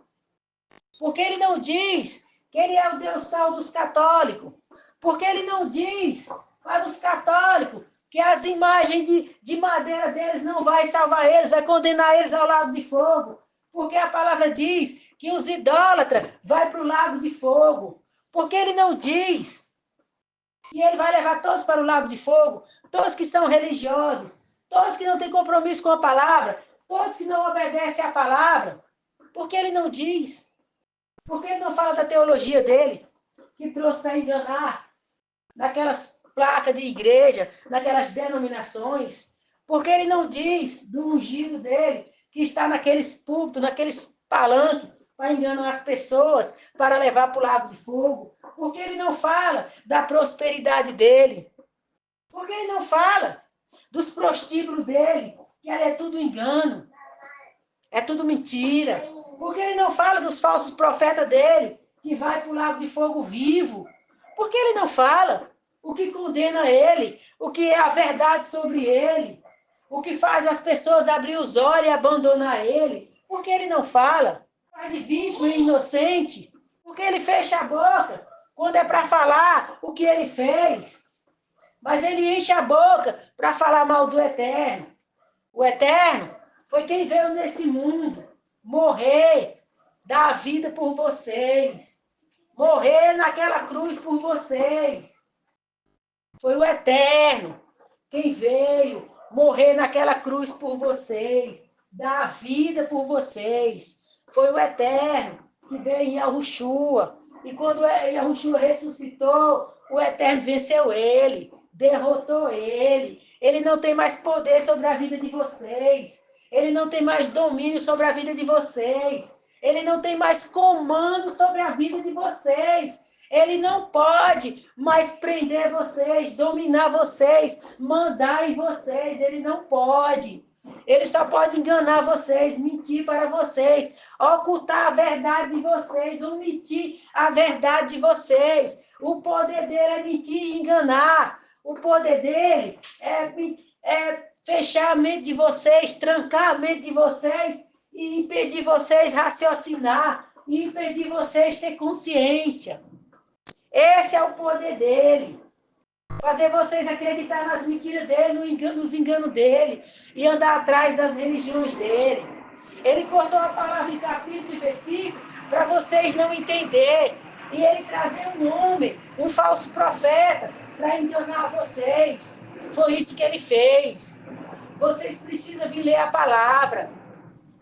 porque ele não diz que ele é o Deus Sol dos católicos, porque ele não diz para os católicos que as imagens de madeira deles não vai salvar eles, vai condenar eles ao lago de fogo, porque a palavra diz que os idólatras vão para o lago de fogo, porque ele não diz que ele vai levar todos para o lago de fogo, todos que são religiosos, todos que não têm compromisso com a palavra, todos que não obedecem à palavra, porque ele não diz, porque ele não fala da teologia dele, que trouxe para enganar naquelas placas de igreja, naquelas denominações, porque ele não diz do ungido dele, que está naqueles púlpitos, naqueles palanques, para enganar as pessoas, para levar para o lago de fogo, porque ele não fala da prosperidade dele, porque ele não fala dos prostíbulos dele, que é tudo engano, é tudo mentira, porque ele não fala dos falsos profetas dele, que vai para o lago de fogo vivo, porque ele não fala o que condena ele, o que é a verdade sobre ele, o que faz as pessoas abrir os olhos e abandonar ele, porque ele não fala. Faz de vítima e inocente, porque ele fecha a boca quando é para falar o que ele fez. Mas ele enche a boca para falar mal do Eterno. O Eterno foi quem veio nesse mundo morrer, dar a vida por vocês, morrer naquela cruz por vocês. Foi o Eterno quem veio morrer naquela cruz por vocês, dar a vida por vocês. Foi o Eterno que veio em Yahushua. E quando Yahushua ressuscitou, o Eterno venceu ele, derrotou ele. Ele não tem mais poder sobre a vida de vocês. Ele não tem mais domínio sobre a vida de vocês. Ele não tem mais comando sobre a vida de vocês. Ele não pode mais prender vocês, dominar vocês, mandar em vocês. Ele não pode. Ele só pode enganar vocês, mentir para vocês, ocultar a verdade de vocês, omitir a verdade de vocês. O poder dele é mentir e enganar. O poder dele é fechar a mente de vocês, trancar a mente de vocês e impedir vocês raciocinar, e impedir vocês ter consciência. Esse é o poder dele. Fazer vocês acreditar nas mentiras dele, nos enganos dele, e andar atrás das religiões dele. Ele cortou a palavra em capítulo e versículo para vocês não entenderem. E ele trazer um homem, um falso profeta, para enganar vocês. Foi isso que ele fez. Vocês precisam vir ler a palavra.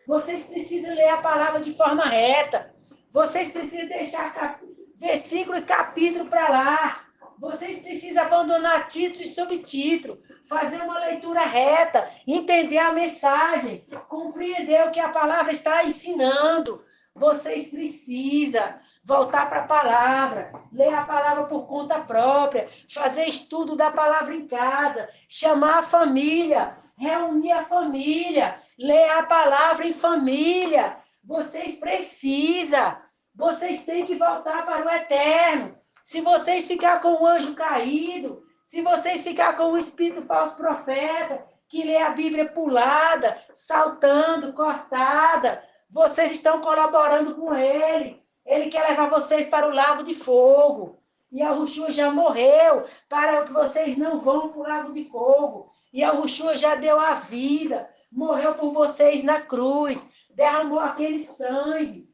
Vocês precisam ler a palavra de forma reta. Vocês precisam deixar versículo e capítulo para lá. Vocês precisam abandonar título e subtítulo, fazer uma leitura reta, entender a mensagem, compreender o que a palavra está ensinando. Vocês precisam voltar para a palavra, ler a palavra por conta própria, fazer estudo da palavra em casa, chamar a família, reunir a família, ler a palavra em família. Vocês precisam, vocês têm que voltar para o eterno. Se vocês ficar com o anjo caído, se vocês ficar com o espírito falso profeta, que lê a Bíblia pulada, saltando, cortada, vocês estão colaborando com ele. Ele quer levar vocês para o lago de fogo. E a Yahushua já morreu para que vocês não vão para o lago de fogo. E a Yahushua já deu a vida, morreu por vocês na cruz, derramou aquele sangue,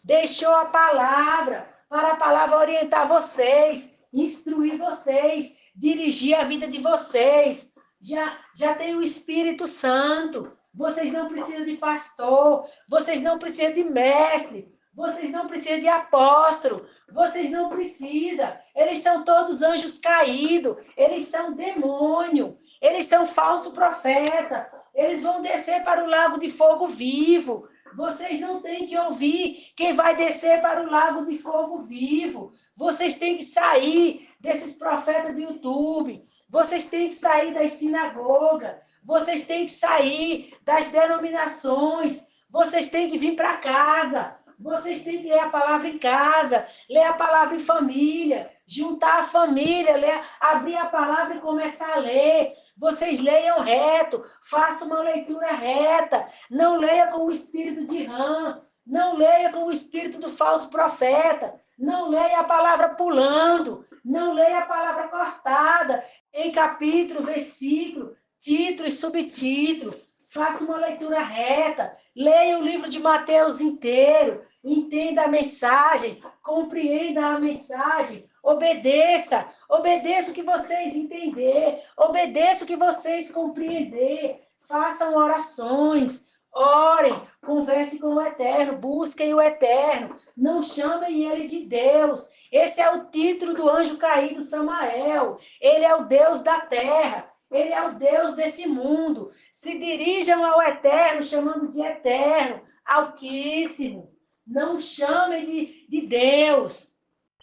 deixou a palavra, para a palavra orientar vocês, instruir vocês, dirigir a vida de vocês. Já tem o Espírito Santo. Vocês não precisam de pastor, vocês não precisam de mestre, vocês não precisam de apóstolo, vocês não precisam. Eles são todos anjos caídos, eles são demônio, eles são falso profeta, eles vão descer para o lago de fogo vivo. Vocês não têm que ouvir quem vai descer para o lago de fogo vivo. Vocês têm que sair desses profetas do YouTube. Vocês têm que sair das sinagogas. Vocês têm que sair das denominações. Vocês têm que vir para casa. Vocês têm que ler a palavra em casa, ler a palavra em família, juntar a família, abrir a palavra e começar a ler. Vocês leiam reto, façam uma leitura reta, não leia com o espírito de rã, não leia com o espírito do falso profeta, não leia a palavra pulando, não leia a palavra cortada, em capítulo, versículo, título e subtítulo. Faça uma leitura reta, leia o livro de Mateus inteiro, entenda a mensagem, compreenda a mensagem, obedeça o que vocês entender, obedeça o que vocês compreender, façam orações, orem, conversem com o Eterno, busquem o Eterno, não chamem ele de Deus. Esse é o título do anjo caído Samael, ele é o Deus da terra. Ele é o Deus desse mundo. Se dirijam ao Eterno, chamando de Eterno, Altíssimo. Não chamem de Deus.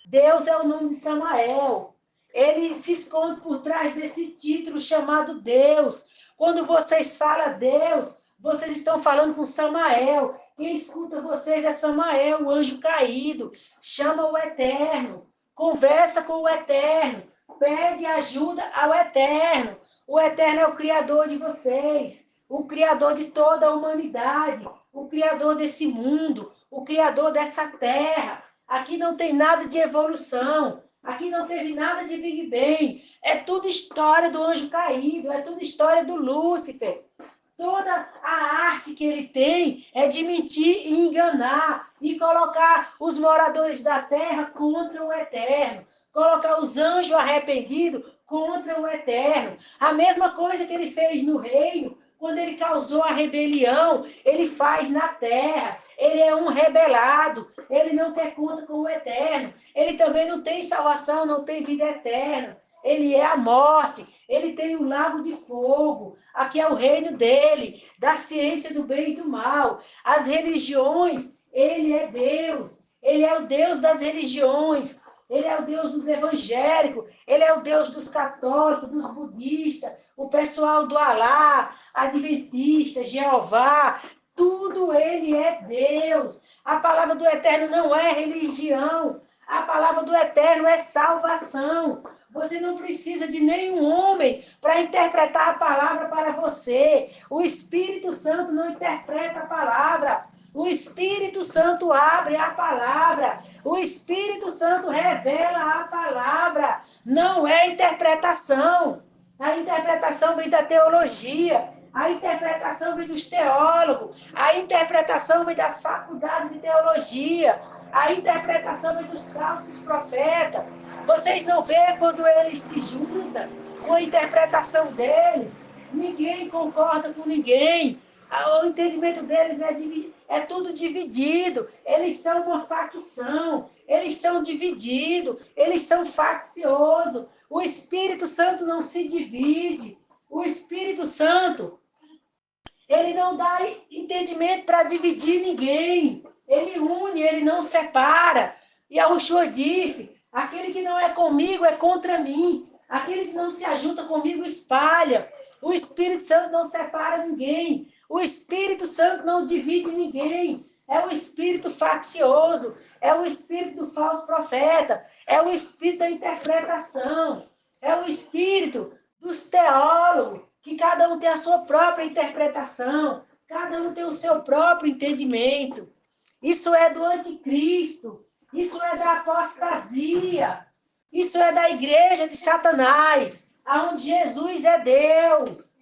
Deus é o nome de Samael. Ele se esconde por trás desse título chamado Deus. Quando vocês falam Deus, vocês estão falando com Samael. Quem escuta vocês é Samael, o anjo caído. Chama o Eterno. Conversa com o Eterno. Pede ajuda ao Eterno. O Eterno é o Criador de vocês, o Criador de toda a humanidade, o Criador desse mundo, o Criador dessa terra. Aqui não tem nada de evolução, aqui não teve nada de Big Bang. É tudo história do anjo caído, é tudo história do Lúcifer. Toda a arte que ele tem é de mentir e enganar e colocar os moradores da terra contra o Eterno, colocar os anjos arrependidos contra o Eterno. A mesma coisa que ele fez no reino, quando ele causou a rebelião, ele faz na terra. Ele é um rebelado, ele não quer conta com o Eterno. Ele também não tem salvação, não tem vida eterna. Ele é a morte, ele tem o lago de fogo. Aqui é o reino dele, da ciência do bem e do mal. As religiões, ele é Deus. Ele é o Deus das religiões. Ele é o Deus dos evangélicos, ele é o Deus dos católicos, dos budistas, o pessoal do Alá, adventista, Jeová, tudo ele é Deus. A palavra do Eterno não é religião, a palavra do Eterno é salvação. Você não precisa de nenhum homem para interpretar a palavra para você. O Espírito Santo não interpreta a palavra. O Espírito Santo abre a palavra. O Espírito Santo revela a palavra. Não é interpretação. A interpretação vem da teologia. A interpretação vem dos teólogos. A interpretação vem das faculdades de teologia. A interpretação vem dos falsos profetas. Vocês não veem quando eles se juntam com a interpretação deles. Ninguém concorda com ninguém. O entendimento deles é tudo dividido. Eles são uma facção. Eles são divididos. Eles são facciosos. O Espírito Santo não se divide. O Espírito Santo, ele não dá entendimento para dividir ninguém. Ele une, ele não separa. E a Ushua disse, aquele que não é comigo é contra mim. Aquele que não se ajunta comigo espalha. O Espírito Santo não separa ninguém. O Espírito Santo não divide ninguém. É o espírito faccioso. É o espírito do falso profeta. É o espírito da interpretação. É o espírito dos teólogos, que cada um tem a sua própria interpretação. Cada um tem o seu próprio entendimento. Isso é do anticristo. Isso é da apostasia. Isso é da igreja de Satanás, aonde Jesus é Deus.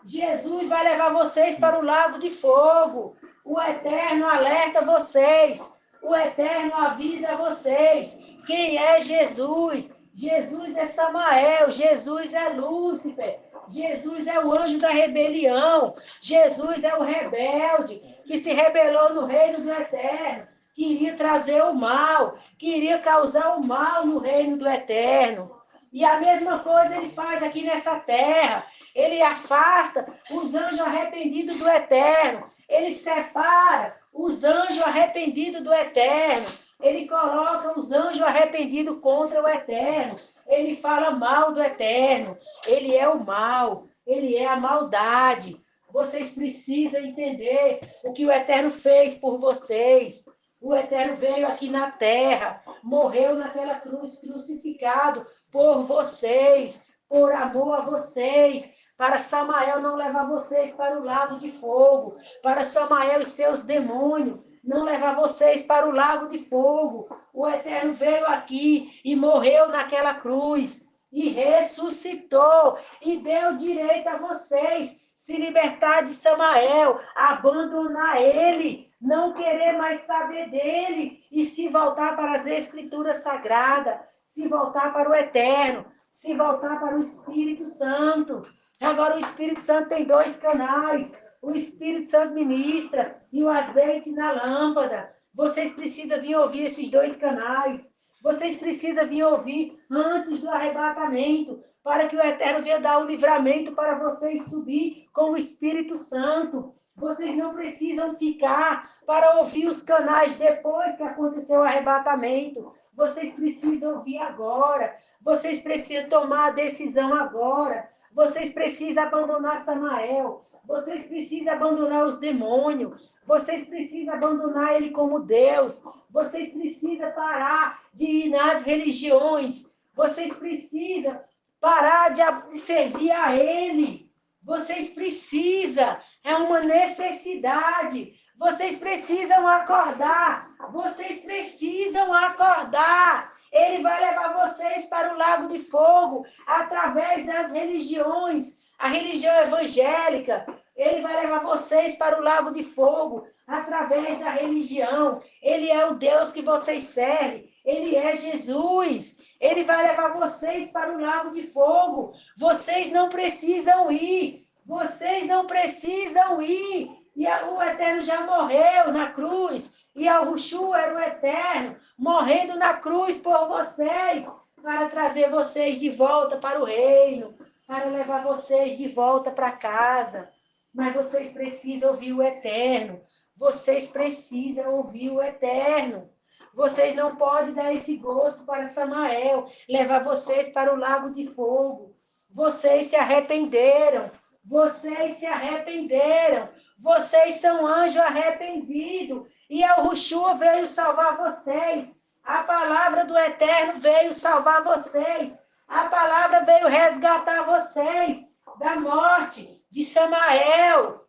Jesus vai levar vocês para o lago de fogo. O Eterno alerta vocês. O Eterno avisa vocês. Quem é Jesus? Jesus é Samael. Jesus é Lúcifer. Jesus é o anjo da rebelião. Jesus é o rebelde que se rebelou no reino do Eterno. Queria trazer o mal. Queria causar o mal no reino do Eterno. E a mesma coisa ele faz aqui nessa terra. Ele afasta os anjos arrependidos do Eterno. Ele separa os anjos arrependidos do Eterno. Ele coloca os anjos arrependidos contra o Eterno. Ele fala mal do Eterno. Ele é o mal. Ele é a maldade. Vocês precisam entender o que o Eterno fez por vocês. O Eterno veio aqui na terra, morreu naquela cruz, crucificado por vocês, por amor a vocês, para Samael não levar vocês para o lago de fogo, para Samael e seus demônios não levar vocês para o lago de fogo. O Eterno veio aqui e morreu naquela cruz e ressuscitou e deu direito a vocês se libertar de Samael, abandonar ele, não querer mais saber dele e se voltar para as Escrituras Sagradas, se voltar para o Eterno, se voltar para o Espírito Santo. Agora o Espírito Santo tem 2 canais. O Espírito Santo ministra e o azeite na lâmpada. Vocês precisam vir ouvir esses 2 canais. Vocês precisam vir ouvir antes do arrebatamento, para que o Eterno venha dar o livramento para vocês subir com o Espírito Santo. Vocês não precisam ficar para ouvir os canais depois que aconteceu o arrebatamento. Vocês precisam ouvir agora. Vocês precisam tomar a decisão agora. Vocês precisam abandonar Samael. Vocês precisam abandonar os demônios. Vocês precisam abandonar ele como Deus. Vocês precisam parar de ir nas religiões. Vocês precisam parar de servir a ele. Vocês precisam. É uma necessidade. Vocês precisam acordar. Vocês precisam acordar. Ele vai levar vocês para o lago de fogo através das religiões. A religião evangélica. Ele vai levar vocês para o lago de fogo através da religião. Ele é o Deus que vocês servem. Ele é Jesus. Ele vai levar vocês para o lago de fogo. Vocês não precisam ir. Vocês não precisam ir. E o Eterno já morreu na cruz. E a Ushua era o Eterno, morrendo na cruz por vocês, para trazer vocês de volta para o reino, para levar vocês de volta para casa. Mas vocês precisam ouvir o Eterno. Vocês precisam ouvir o Eterno. Vocês não podem dar esse gosto para Samael, levar vocês para o lago de fogo. Vocês se arrependeram. Vocês se arrependeram. Vocês são anjo arrependido. E a Yahushua veio salvar vocês. A palavra do Eterno veio salvar vocês. A palavra veio resgatar vocês da morte de Samael.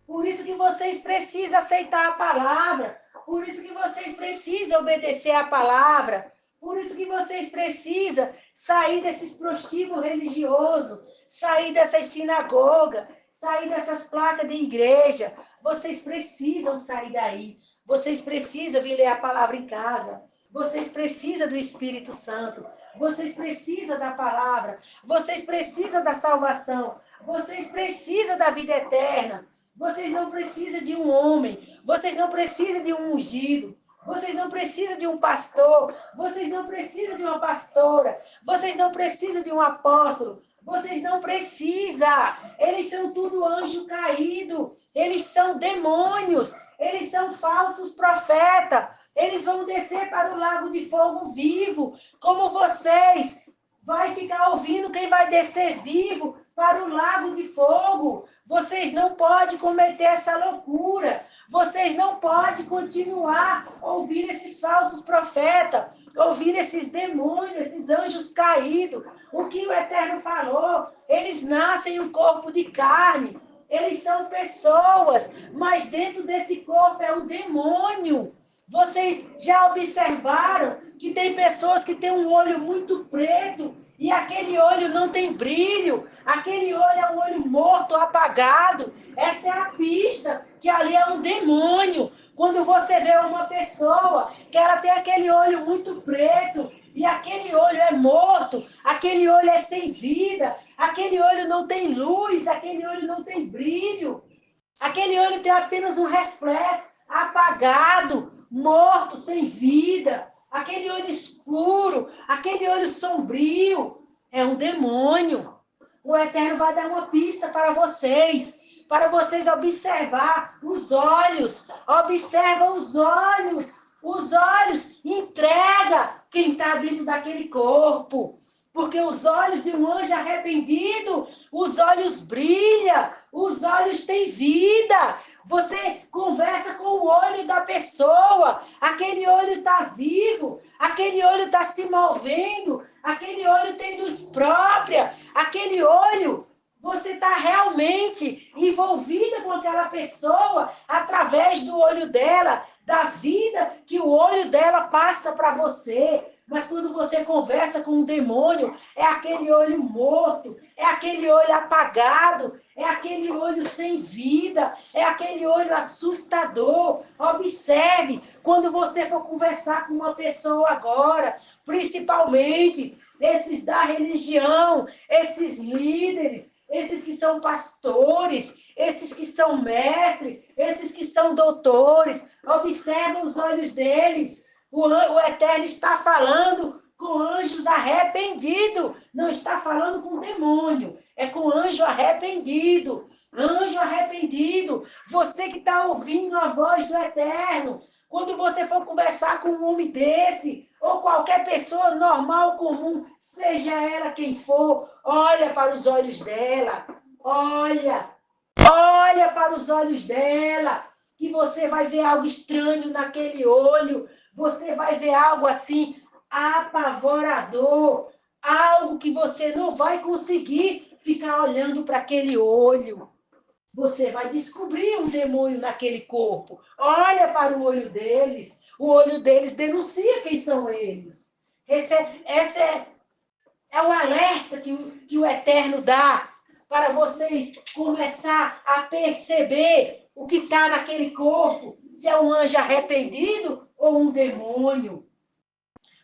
Por isso que vocês precisam aceitar a palavra. Por isso que vocês precisam obedecer a palavra. Por isso que vocês precisam sair desses prostíbulos religiosos, sair dessas sinagogas, sair dessas placas de igreja. Vocês precisam sair daí. Vocês precisam vir ler a palavra em casa. Vocês precisam do Espírito Santo. Vocês precisam da palavra. Vocês precisam da salvação. Vocês precisam da vida eterna. Vocês não precisam de um homem. Vocês não precisam de um ungido. Vocês não precisam de um pastor. Vocês não precisam de uma pastora. Vocês não precisam de um apóstolo. Vocês não precisam. Eles são tudo anjo caído. Eles são demônios. Eles são falsos profetas. Eles vão descer para o lago de fogo vivo. Como vocês. Vai ficar ouvindo quem vai descer vivo para o lago de fogo. Vocês não podem cometer essa loucura. Vocês não podem continuar ouvindo esses falsos profetas, ouvindo esses demônios, esses anjos caídos. O que o Eterno falou, eles nascem em um corpo de carne. Eles são pessoas, mas dentro desse corpo é um demônio. Vocês já observaram que tem pessoas que têm um olho muito preto e aquele olho não tem brilho, aquele olho é um olho morto, apagado. Essa é a pista que ali é um demônio. Quando você vê uma pessoa que ela tem aquele olho muito preto e aquele olho é morto, aquele olho é sem vida, aquele olho não tem luz, aquele olho não tem brilho, aquele olho tem apenas um reflexo apagado, morto, sem vida. Aquele olho escuro, aquele olho sombrio, é um demônio. O Eterno vai dar uma pista para vocês observar os olhos. Observa os olhos. Os olhos entrega quem está dentro daquele corpo. Porque os olhos de um anjo arrependido, os olhos brilham, os olhos têm vida. Você conversa com o olho da pessoa, aquele olho está vivo, aquele olho está se movendo, aquele olho tem luz própria, aquele olho, você está realmente envolvida com aquela pessoa através do olho dela, da vida que o olho dela passa para você. Mas quando você conversa com um demônio, é aquele olho morto, é aquele olho apagado, é aquele olho sem vida, é aquele olho assustador. Observe, quando você for conversar com uma pessoa agora, principalmente esses da religião, esses líderes, esses que são pastores, esses que são mestres, esses que são doutores, observa os olhos deles. O Eterno está falando com anjos arrependidos, não está falando com demônio, é com anjo arrependido. Anjo arrependido, você que está ouvindo a voz do Eterno, quando você for conversar com um homem desse, ou qualquer pessoa normal, comum, seja ela quem for, olha para os olhos dela, olha para os olhos dela, que você vai ver algo estranho naquele olho, você vai ver algo assim, apavorador, algo que você não vai conseguir ficar olhando para aquele olho. Você vai descobrir um demônio naquele corpo. Olha para o olho deles denuncia quem são eles. Esse é o alerta que o Eterno dá para vocês começar a perceber o que está naquele corpo, se é um anjo arrependido ou um demônio.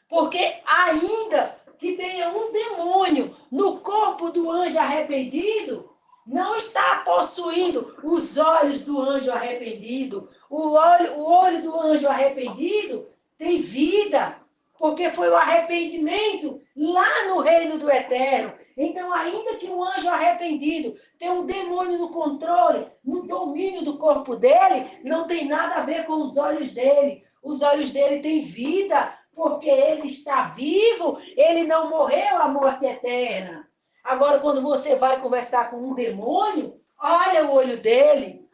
Porque ainda que tenha um demônio no corpo do anjo arrependido, não está possuindo os olhos do anjo arrependido. O olho do anjo arrependido tem vida, porque foi o arrependimento lá no reino do Eterno. Então, ainda que um anjo arrependido tenha um demônio no controle, no domínio do corpo dele, não tem nada a ver com os olhos dele. os olhos dele têm vida, porque ele está vivo, ele não morreu a morte eterna. Agora, quando você vai conversar com um demônio, olha o olho dele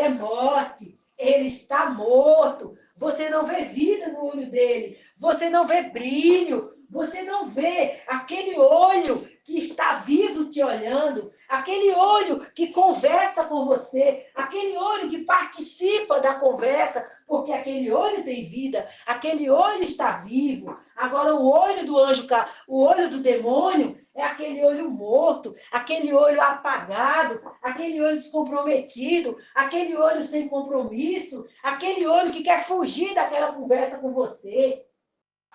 é morte, ele está morto. Você não vê vida no olho dele, você não vê brilho, você não vê aquele olho que está vivo te olhando, aquele olho que conversa com você, aquele olho que participa da conversa, porque aquele olho tem vida, aquele olho está vivo. Agora, o olho do anjo, o olho do demônio é aquele olho morto, aquele olho apagado, aquele olho descomprometido, aquele olho sem compromisso, aquele olho que quer fugir daquela conversa com você.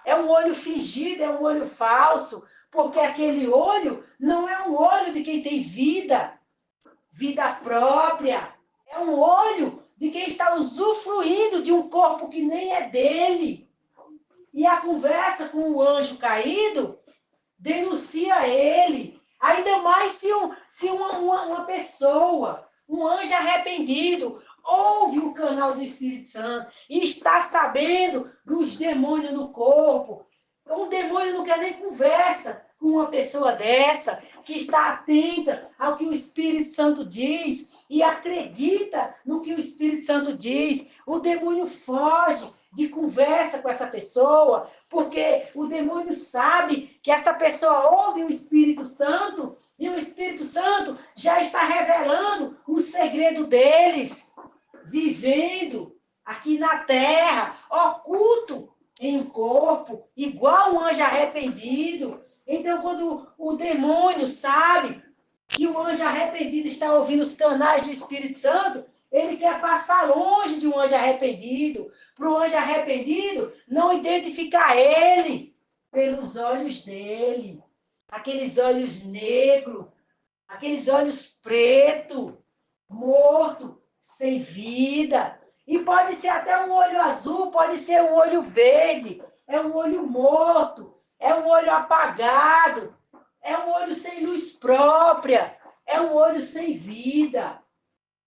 É um olho fingido, é um olho falso, porque aquele olho não é um olho de quem tem vida, vida própria. É um olho de quem está usufruindo de um corpo que nem é dele. E a conversa com o anjo caído denuncia ele. Ainda mais se uma pessoa, um anjo arrependido, ouve o canal do Espírito Santo e está sabendo dos demônios no corpo. Um demônio não quer nem conversa com uma pessoa dessa, que está atenta ao que o Espírito Santo diz e acredita no que o Espírito Santo diz. O demônio foge de conversa com essa pessoa, porque o demônio sabe que essa pessoa ouve o Espírito Santo e o Espírito Santo já está revelando o segredo deles, vivendo aqui na terra, oculto em um corpo, igual um anjo arrependido. Então, quando o demônio sabe que o anjo arrependido está ouvindo os canais do Espírito Santo, ele quer passar longe de um anjo arrependido, para o anjo arrependido não identificar ele pelos olhos dele, aqueles olhos negros, aqueles olhos pretos, morto, sem vida. E pode ser até um olho azul, pode ser um olho verde, é um olho morto, é um olho apagado, é um olho sem luz própria, é um olho sem vida.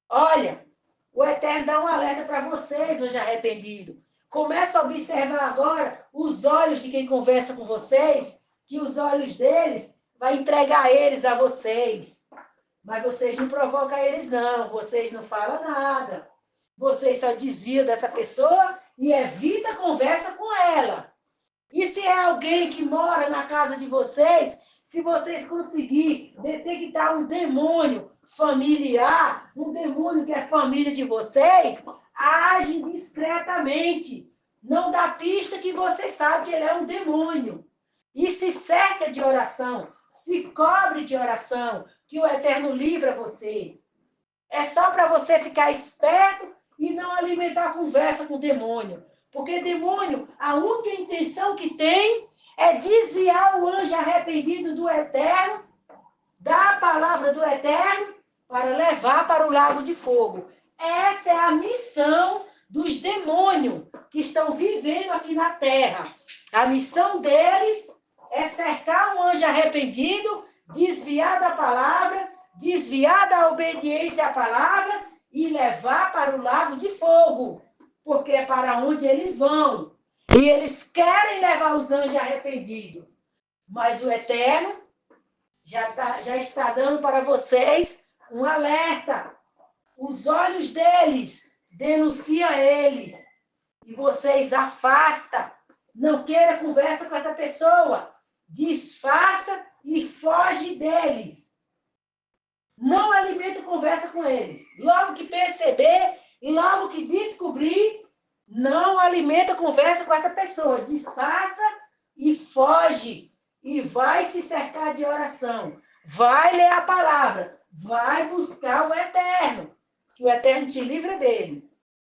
Olha, o Eterno dá um alerta para vocês, hoje arrependido. Começa a observar agora os olhos de quem conversa com vocês, que os olhos deles vai entregar eles a vocês. Mas vocês não provocam eles, não. Vocês não falam nada. Vocês só desviam dessa pessoa e evita conversa com ela. E se é alguém que mora na casa de vocês, se vocês conseguirem detectar um demônio familiar, um demônio que é família de vocês, age discretamente. Não dá pista que você sabe que ele é um demônio. E se cerca de oração, se cobre de oração, que o Eterno livra você. É só para você ficar esperto e não alimentar conversa com o demônio. Porque demônio, a única intenção que tem é desviar o anjo arrependido do Eterno, da palavra do Eterno, para levar para o lago de fogo. Essa é a missão dos demônios que estão vivendo aqui na terra. A missão deles é cercar um anjo arrependido, desviar da palavra, desviar da obediência à palavra e levar para o lago de fogo, porque é para onde eles vão. E eles querem levar os anjos arrependidos. Mas o Eterno já está dando para vocês um alerta. Os olhos deles denunciam eles. E vocês afastam. Não queira conversa com essa pessoa. Desfaça e foge deles. Não alimenta conversa com eles. Logo que perceber, logo que descobrir, não alimenta conversa com essa pessoa. Desfaça e foge. E vai se cercar de oração. Vai ler a palavra. Vai buscar o Eterno. Que o Eterno te livra dele.